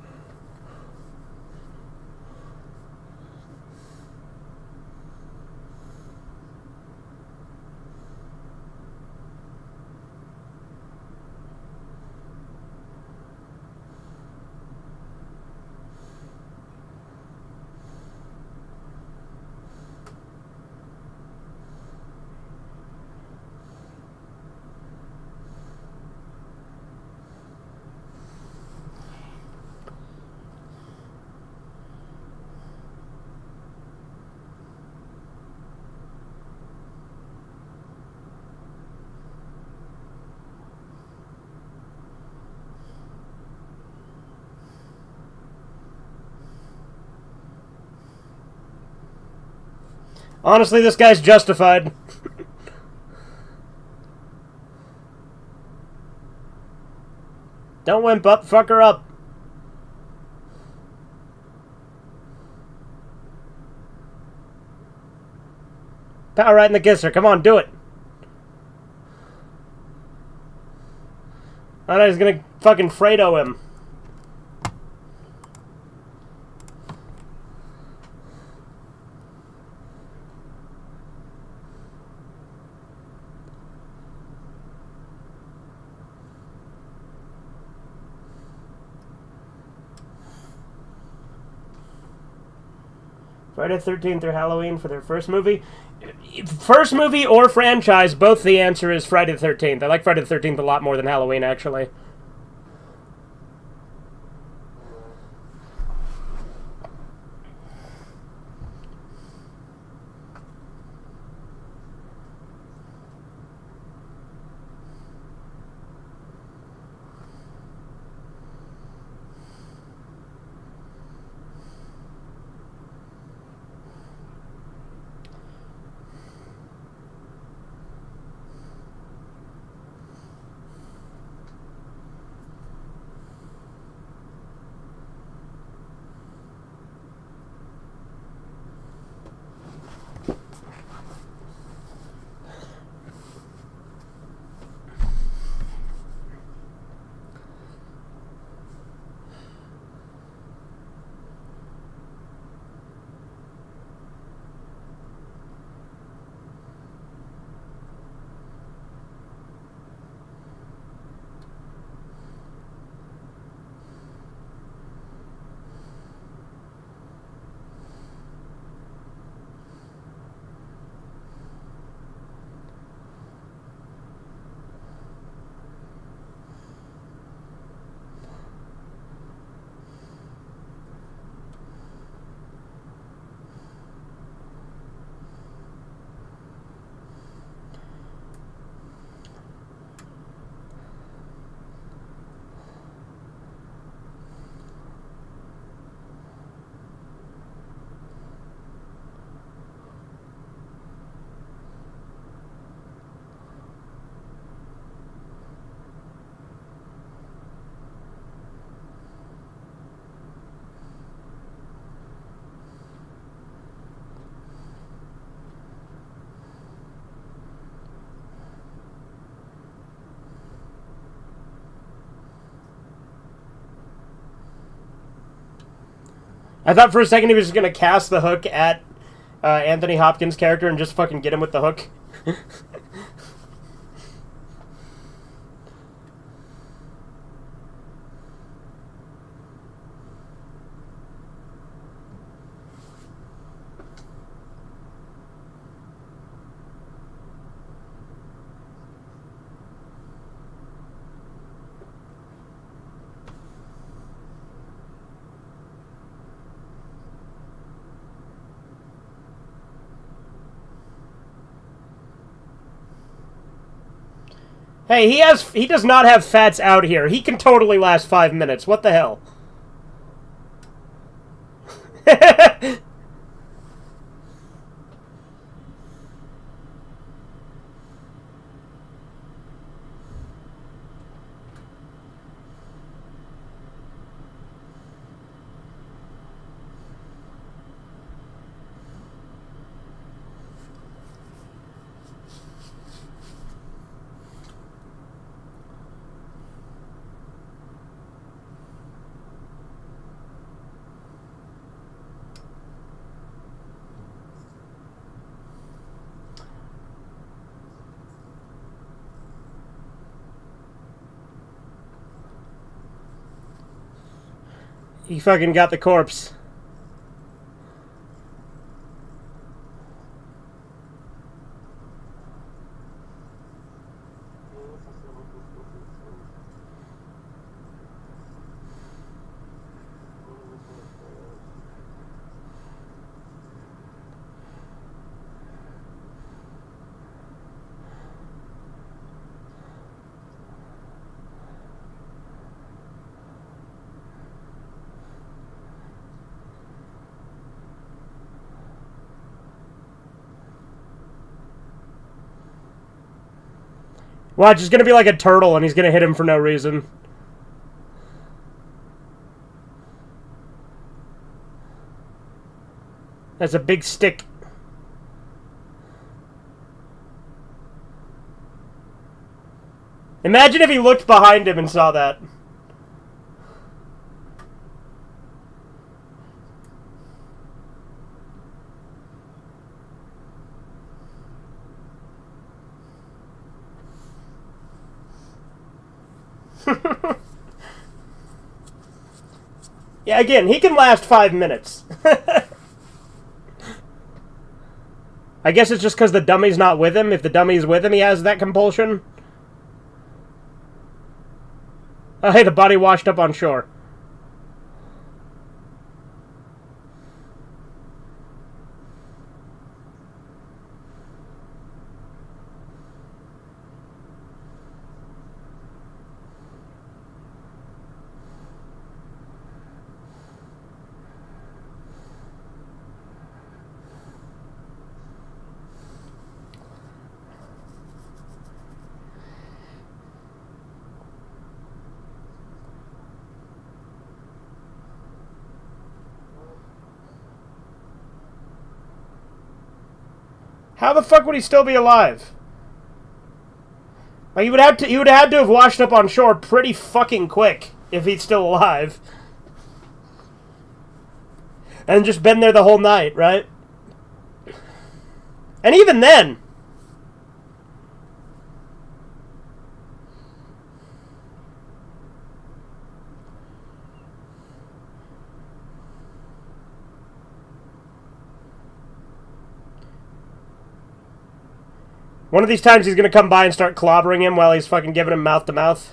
Honestly, this guy's justified. Don't wimp up, fuck her up. Power right in the kisser, come on, do it. I know he's gonna fucking Fredo him. Friday the 13th or Halloween for their first movie? First movie or franchise, both the answer is Friday the 13th. I like Friday the 13th a lot more than Halloween, actually. I thought for a second he was just going to cast the hook at Anthony Hopkins' character and just fucking get him with the hook. Hey, he does not have fats out here. He can totally last 5 minutes. What the hell? He fucking got the corpse. Watch, he's gonna be like a turtle and he's gonna hit him for no reason. That's a big stick. Imagine if he looked behind him and saw that. Yeah, again, he can last 5 minutes. I guess it's just because the dummy's not with him. If the dummy's with him, he has that compulsion. Oh, hey, the body washed up on shore. How the fuck would he still be alive? Like, he would have had to have washed up on shore pretty fucking quick if he's still alive. And just been there the whole night, right? And even then... One of these times he's gonna come by and start clobbering him while he's fucking giving him mouth to mouth.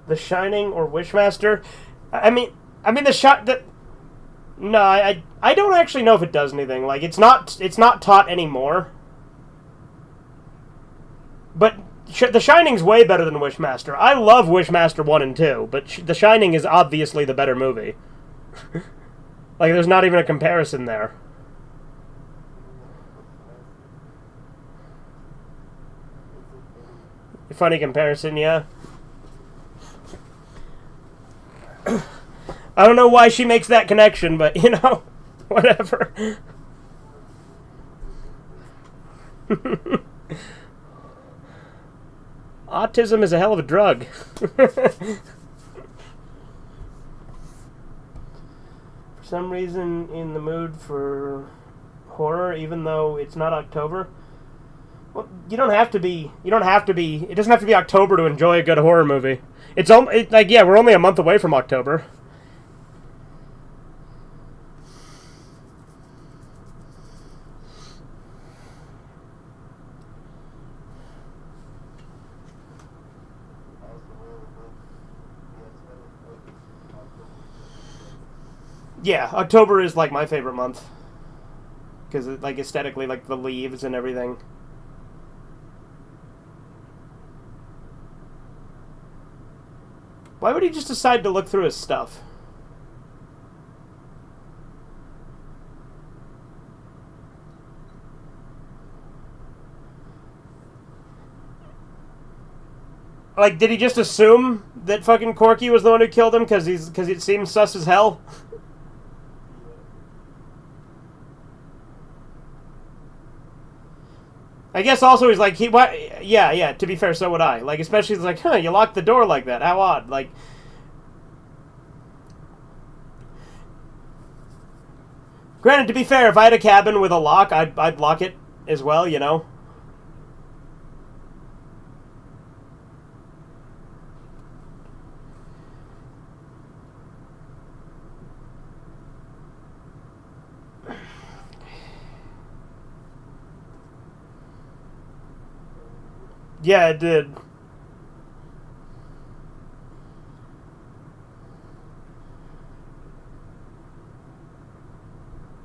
The Shining or Wishmaster? I mean the shot that. No, I don't actually know if it does anything. Like, it's not taught anymore. But The Shining's way better than Wishmaster. I love Wishmaster 1 and 2, but The Shining is obviously the better movie. Like, there's not even a comparison there. Funny comparison, yeah. I don't know why she makes that connection, but, you know, whatever. Autism is a hell of a drug. For some reason, in the mood for horror, even though it's not October. Well, you don't have to be. It doesn't have to be October to enjoy a good horror movie. Yeah, we're only a month away from October. Yeah, October is, like, my favorite month. Because, like, aesthetically, like, the leaves and everything. Why would he just decide to look through his stuff? Like, did he just assume that fucking Corky was the one who killed him because it seems sus as hell? I guess also he's like, yeah, to be fair, so would I. Like, especially, it's like, you locked the door like that. How odd. Like, granted, to be fair, if I had a cabin with a lock, I'd lock it as well, you know? Yeah, it did.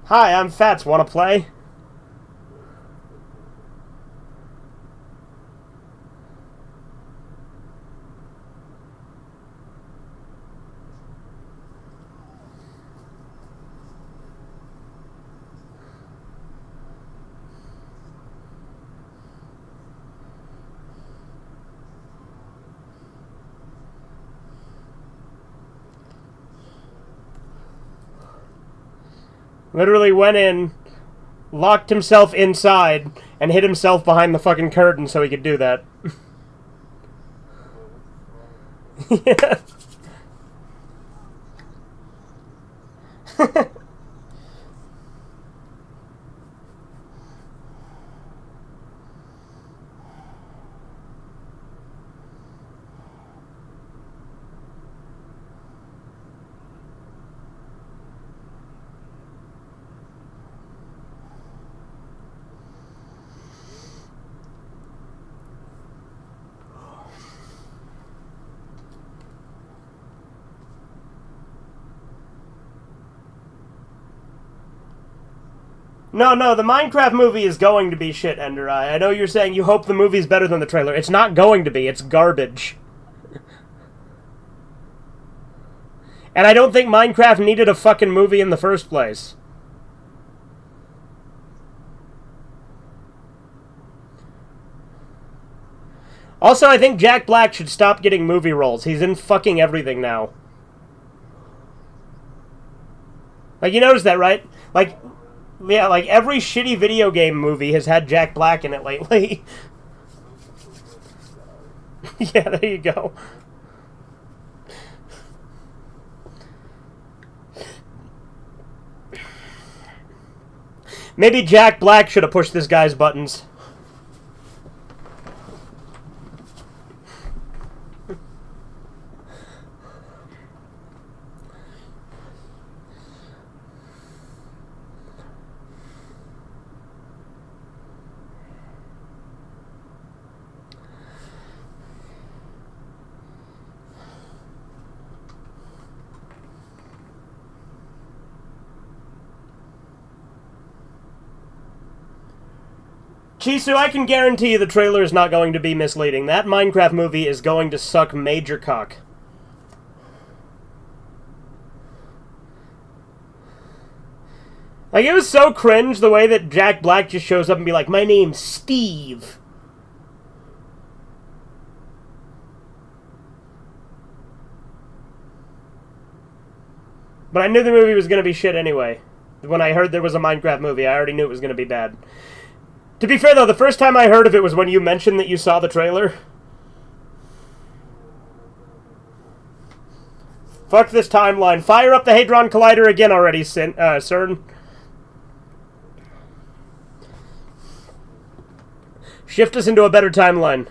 Hi, I'm Fats. Wanna play? Literally went in, locked himself inside, and hid himself behind the fucking curtain so he could do that. Yeah. No, the Minecraft movie is going to be shit, Enderai. I know you're saying you hope the movie's better than the trailer. It's not going to be. It's garbage. And I don't think Minecraft needed a fucking movie in the first place. Also, I think Jack Black should stop getting movie roles. He's in fucking everything now. Like, you notice that, right? Like, yeah, like every shitty video game movie has had Jack Black in it lately. Yeah, there you go. Maybe Jack Black should have pushed this guy's buttons. Chisu, I can guarantee you the trailer is not going to be misleading. That Minecraft movie is going to suck major cock. Like, it was so cringe the way that Jack Black just shows up and be like, my name's Steve. But I knew the movie was going to be shit anyway. When I heard there was a Minecraft movie, I already knew it was going to be bad. To be fair, though, the first time I heard of it was when you mentioned that you saw the trailer. Fuck this timeline. Fire up the Hadron Collider again already, CERN. Shift us into a better timeline.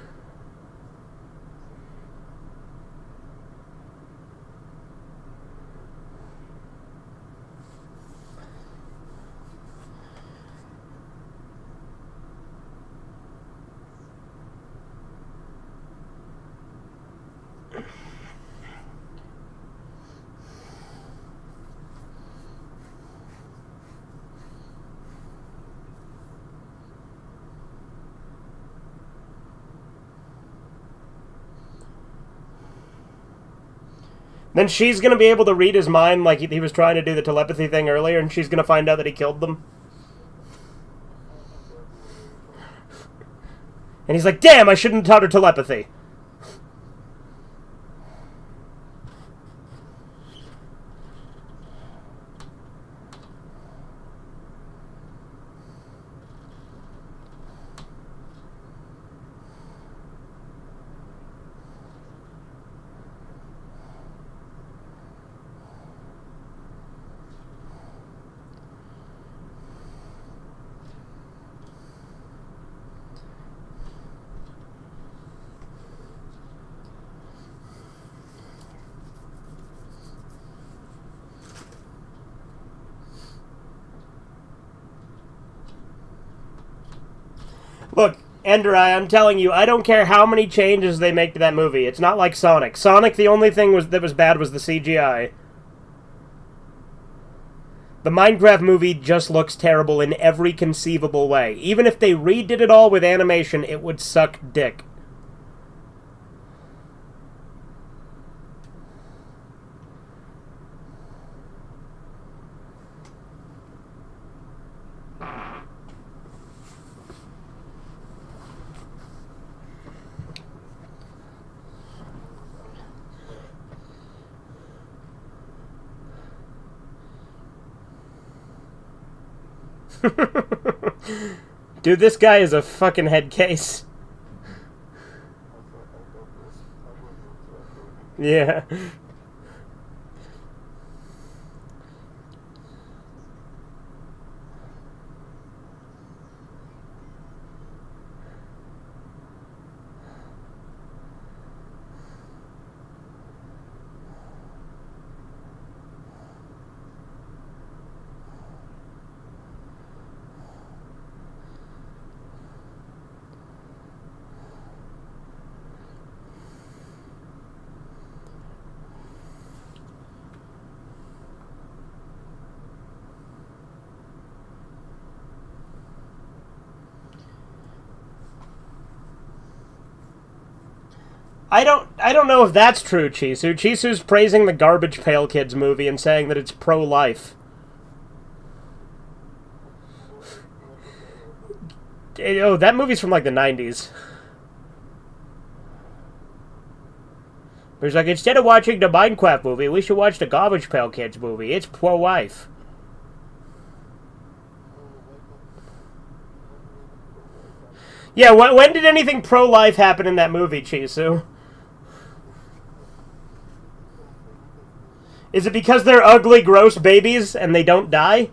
Then she's going to be able to read his mind like he was trying to do the telepathy thing earlier, and she's going to find out that he killed them. And he's like, damn, I shouldn't have taught her telepathy. Look, Enderai, I'm telling you, I don't care how many changes they make to that movie. It's not like Sonic. Sonic, the only thing that was bad was the CGI. The Minecraft movie just looks terrible in every conceivable way. Even if they redid it all with animation, it would suck dick. Dude, this guy is a fucking head case. Yeah. I don't know if that's true, Chisu. Chisu's praising the Garbage Pail Kids movie and saying that it's pro-life. Oh, that movie's from like the 90s. But he's like, instead of watching the Minecraft movie, we should watch the Garbage Pail Kids movie. It's pro-life. Yeah, when did anything pro-life happen in that movie, Chisu? Is it because they're ugly, gross babies and they don't die?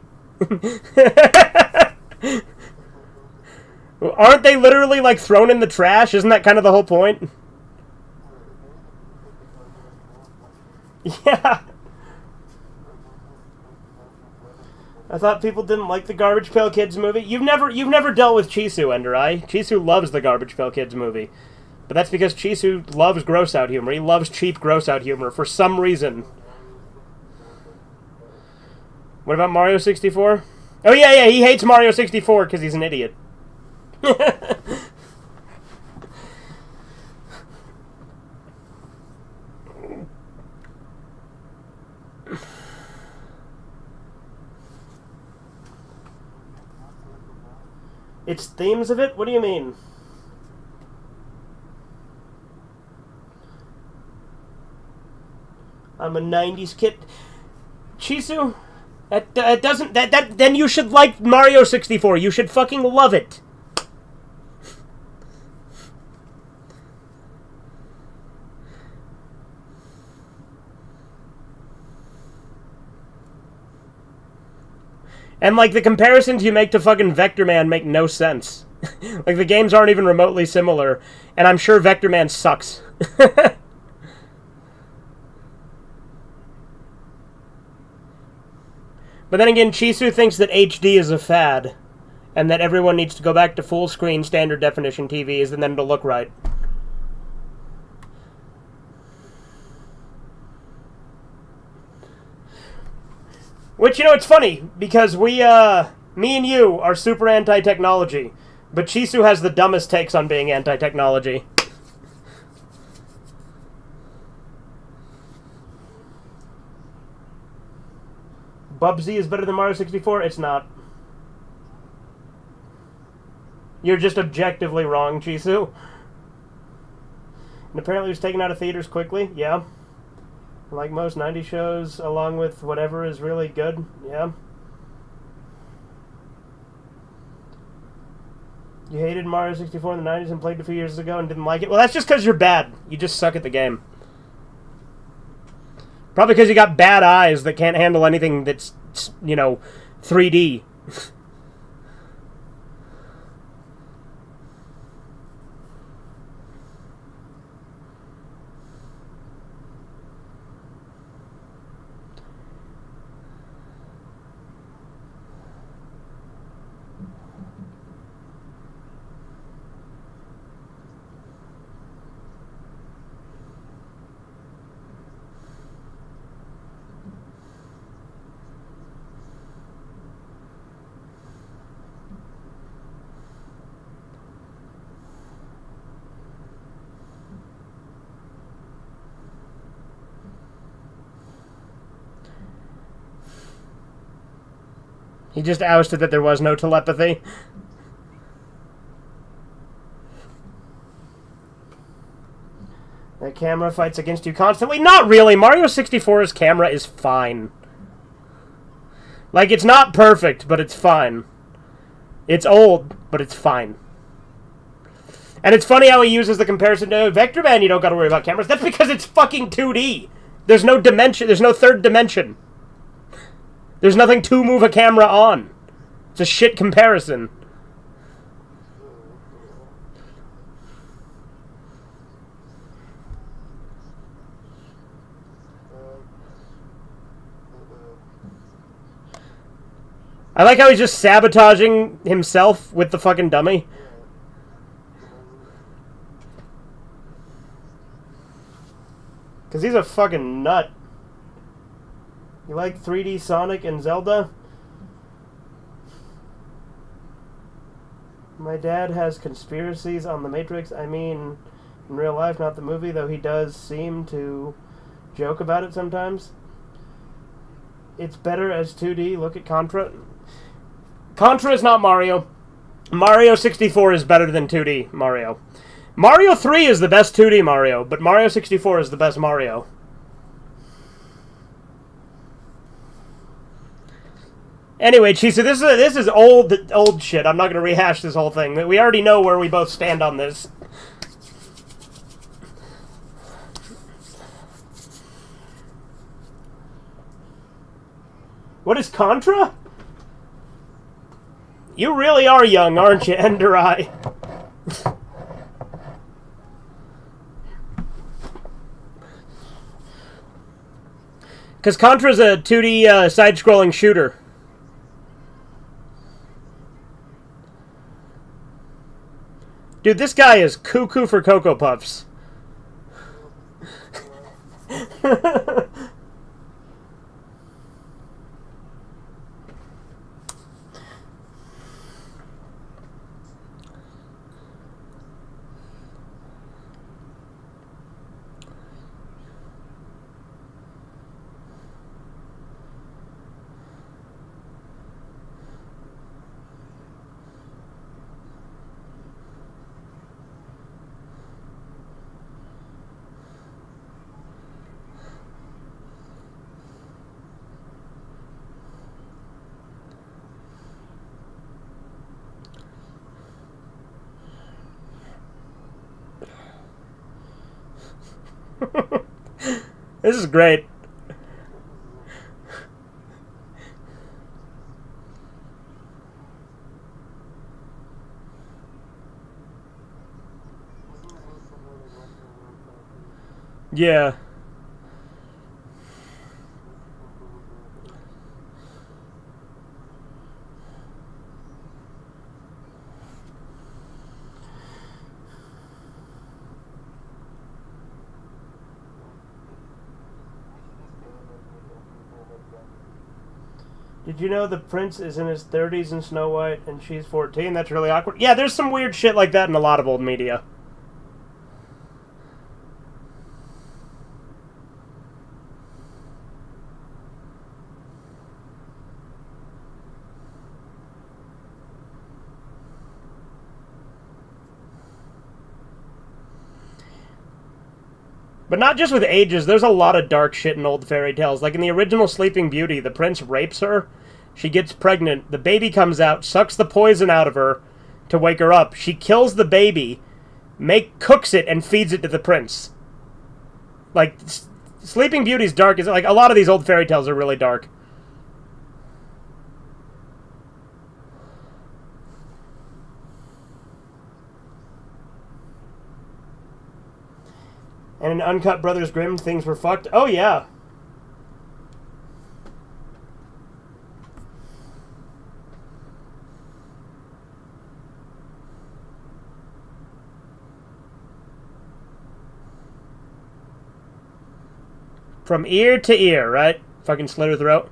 Aren't they literally, like, thrown in the trash? Isn't that kind of the whole point? Yeah. I thought people didn't like the Garbage Pail Kids movie. You've never dealt with Chisu, Enderai. Chisu loves the Garbage Pail Kids movie. But that's because Chisu loves gross-out humor. He loves cheap gross-out humor for some reason. What about Mario 64? Oh, yeah, he hates Mario 64 because he's an idiot. It's themes of it? What do you mean? I'm a 90s kid. Chisu? That doesn't... Then you should like Mario 64. You should fucking love it. And, like, the comparisons you make to fucking Vector Man make no sense. Like, the games aren't even remotely similar, and I'm sure Vector Man sucks. But then again, Chisu thinks that HD is a fad, and that everyone needs to go back to full-screen standard definition TVs, and then it'll look right. Which, you know, it's funny, because me and you are super anti-technology, but Chisu has the dumbest takes on being anti-technology. Bubsy is better than Mario 64? It's not. You're just objectively wrong, Chisu. And apparently it was taken out of theaters quickly, yeah. Like most 90s shows, along with whatever is really good, yeah. You hated Mario 64 in the 90s and played it a few years ago and didn't like it? Well, that's just because you're bad. You just suck at the game. Probably because you got bad eyes that can't handle anything that's, you know, 3D. He just ousted that there was no telepathy. The camera fights against you constantly. Not really. Mario 64's camera is fine. Like, it's not perfect, but it's fine. It's old, but it's fine. And it's funny how he uses the comparison to Vector Man, you don't gotta worry about cameras. That's because it's fucking 2D. There's no dimension. There's no third dimension. There's nothing to move a camera on. It's a shit comparison. I like how he's just sabotaging himself with the fucking dummy. Because he's a fucking nut. You like 3D Sonic and Zelda? My dad has conspiracies on the Matrix. I mean, in real life, not the movie, though he does seem to joke about it sometimes. It's better as 2D. Look at Contra. Contra is not Mario. Mario 64 is better than 2D Mario. Mario 3 is the best 2D Mario, but Mario 64 is the best Mario. Anyway, Chisa, this is old shit. I'm not going to rehash this whole thing. We already know where we both stand on this. What is Contra? You really are young, aren't you, Enderai? Because Contra's a 2D side-scrolling shooter. Dude, this guy is cuckoo for Cocoa Puffs. This is great. Yeah. Did you know the prince is in his 30s in Snow White and she's 14? That's really awkward. Yeah, there's some weird shit like that in a lot of old media. But not just with ages, there's a lot of dark shit in old fairy tales. Like in the original Sleeping Beauty, the prince rapes her, she gets pregnant, the baby comes out, sucks the poison out of her to wake her up. She kills the baby, cooks it, and feeds it to the prince. Like, Sleeping Beauty's dark. Like, a lot of these old fairy tales are really dark. And in Uncut Brothers Grimm, things were fucked. Oh, yeah. From ear to ear, right? Fucking slit her throat.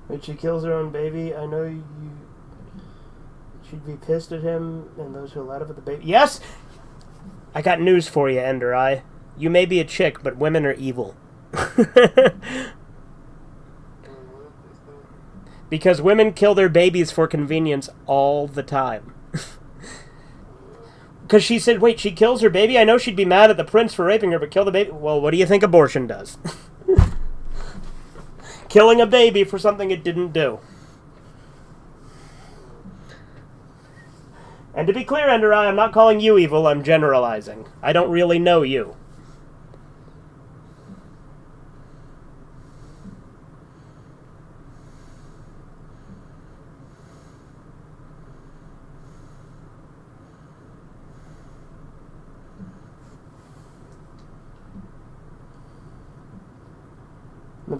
When she kills her own baby, I know she'd be pissed at him and those who allowed it for the baby. Yes! I got news for you, Ender Eye. You may be a chick, but women are evil. Because women kill their babies for convenience all the time. Because she said, wait, she kills her baby? I know she'd be mad at the prince for raping her, but kill the baby? Well, what do you think abortion does? Killing a baby for something it didn't do. And to be clear, Ender Eye, I'm not calling you evil, I'm generalizing. I don't really know you.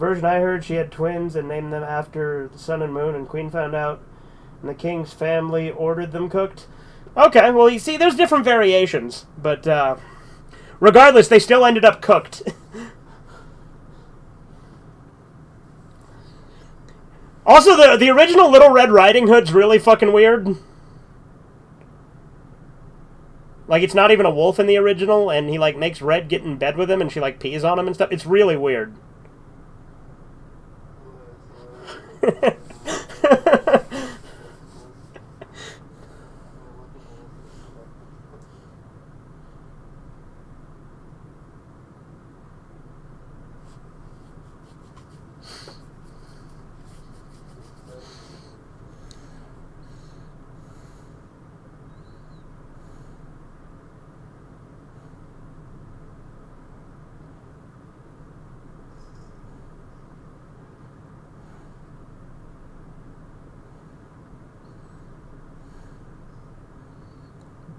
version I heard, she had twins and named them after the sun and moon, and Queen found out, and the king's family ordered them cooked. Okay, well, you see, there's different variations, but regardless, they still ended up cooked. Also, the original Little Red Riding Hood's really fucking weird. Like, it's not even a wolf in the original, and he, like, makes Red get in bed with him, and she, like, pees on him and stuff. It's really weird.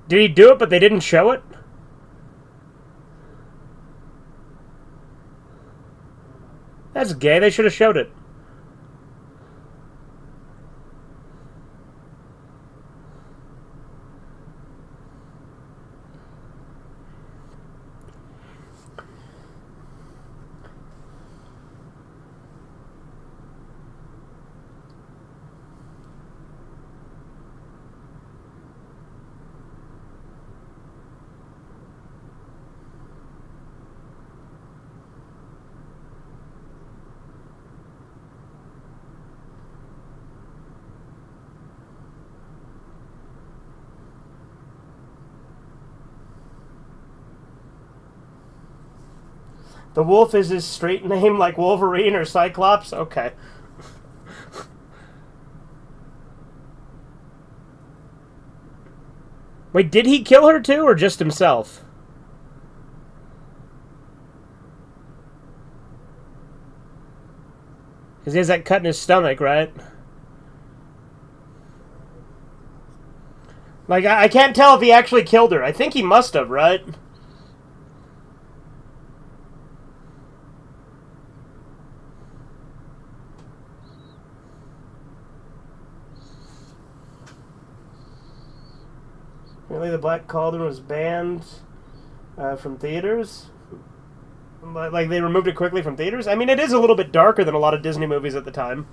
Did he do it, but they didn't show it? That's gay. They should have showed it. The wolf is his straight name, like Wolverine or Cyclops? Okay. Wait, did he kill her too, or just himself? Because he has that cut in his stomach, right? Like, I can't tell if he actually killed her. I think he must have, right? Really, The Black Cauldron was banned from theaters? Like, they removed it quickly from theaters? I mean, it is a little bit darker than a lot of Disney movies at the time.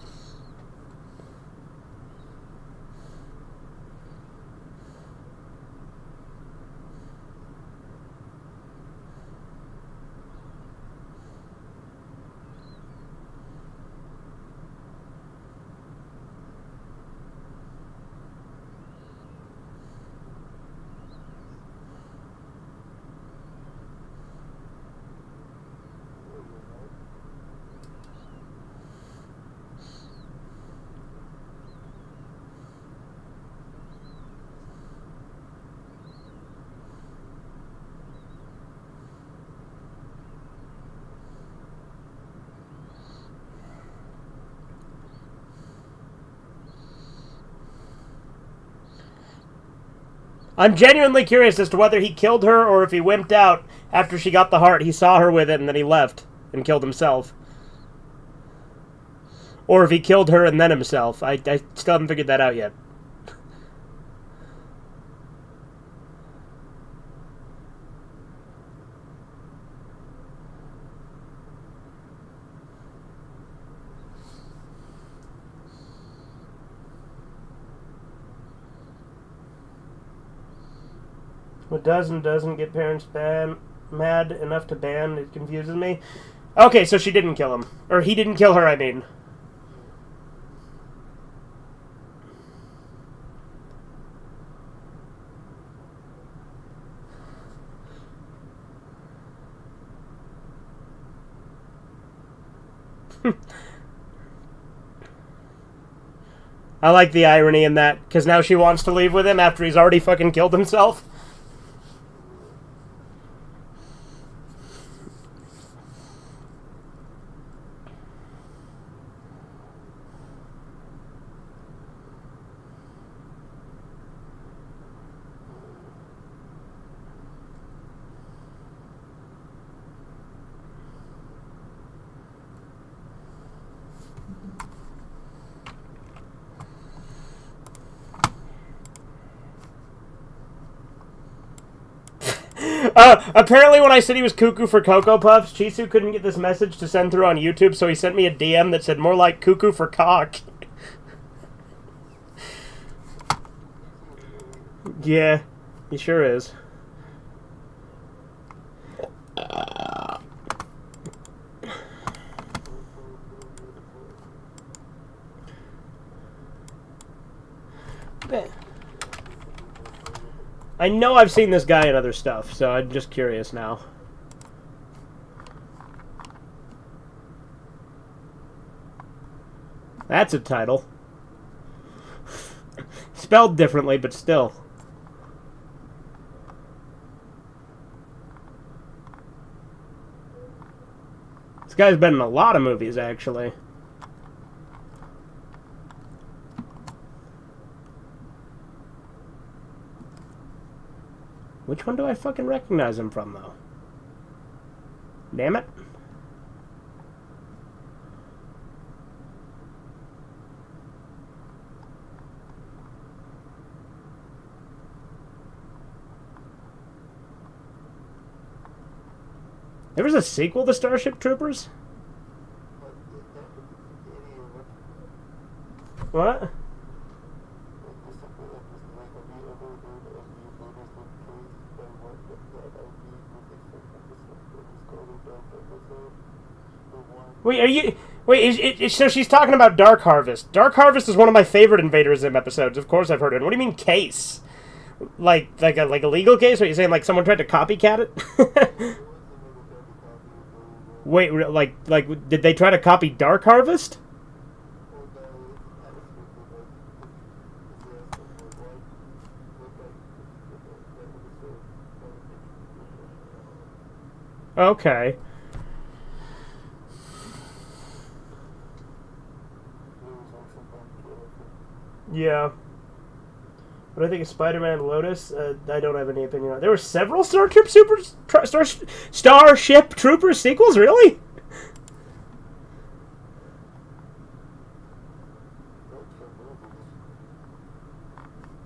I'm genuinely curious as to whether he killed her or if he wimped out after she got the heart. He saw her with it and then he left and killed himself. Or if he killed her and then himself. I still haven't figured that out yet. What does and doesn't get parents mad enough to ban, it confuses me. Okay, so she didn't kill him. Or he didn't kill her, I mean. I like the irony in that, because now she wants to leave with him after he's already fucking killed himself. Apparently when I said he was cuckoo for Cocoa Puffs, Chisu couldn't get this message to send through on YouTube, so he sent me a DM that said more like cuckoo for cock. Yeah, he sure is. I know I've seen this guy in other stuff, so I'm just curious now. That's a title. Spelled differently, but still. This guy's been in a lot of movies, actually. Which one do I fucking recognize him from, though? Damn it. There was a sequel to Starship Troopers? What? Wait, are you... Wait, so she's talking about Dark Harvest. Dark Harvest is one of my favorite Invader Zim episodes. Of course I've heard it. What do you mean case? Like a legal case? What, you saying like someone tried to copycat it? Wait, like did they try to copy Dark Harvest? Okay. Yeah. What do I think of Spider-Man Lotus? I don't have any opinion on it. There were several Starship Troopers sequels? Really?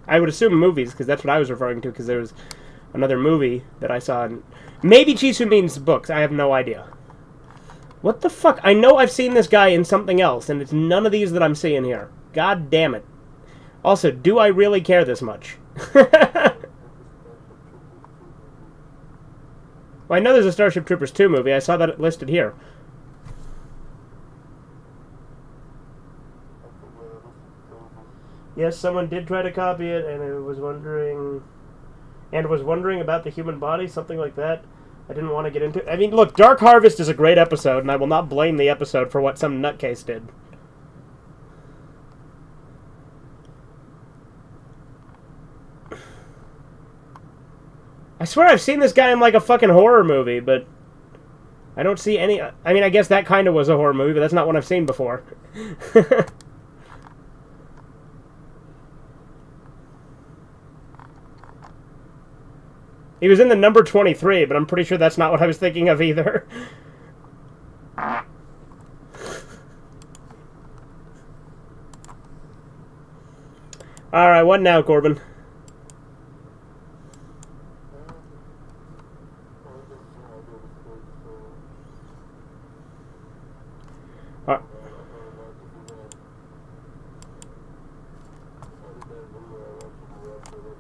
I would assume movies, because that's what I was referring to, because there was another movie that I saw. Maybe Chisu means books. I have no idea. What the fuck? I know I've seen this guy in something else, and it's none of these that I'm seeing here. God damn it. Also, do I really care this much? Well, I know there's a Starship Troopers 2 movie. I saw that listed here. Yes, someone did try to copy it, and I was wondering about the human body, something like that. I didn't want to get into it. I mean, look, Dark Harvest is a great episode, and I will not blame the episode for what some nutcase did. I swear I've seen this guy in like a fucking horror movie, but I don't see any... I mean, I guess that kind of was a horror movie, but that's not one I've seen before. He was in the number 23, but I'm pretty sure that's not what I was thinking of either. Alright, what now, Corbin?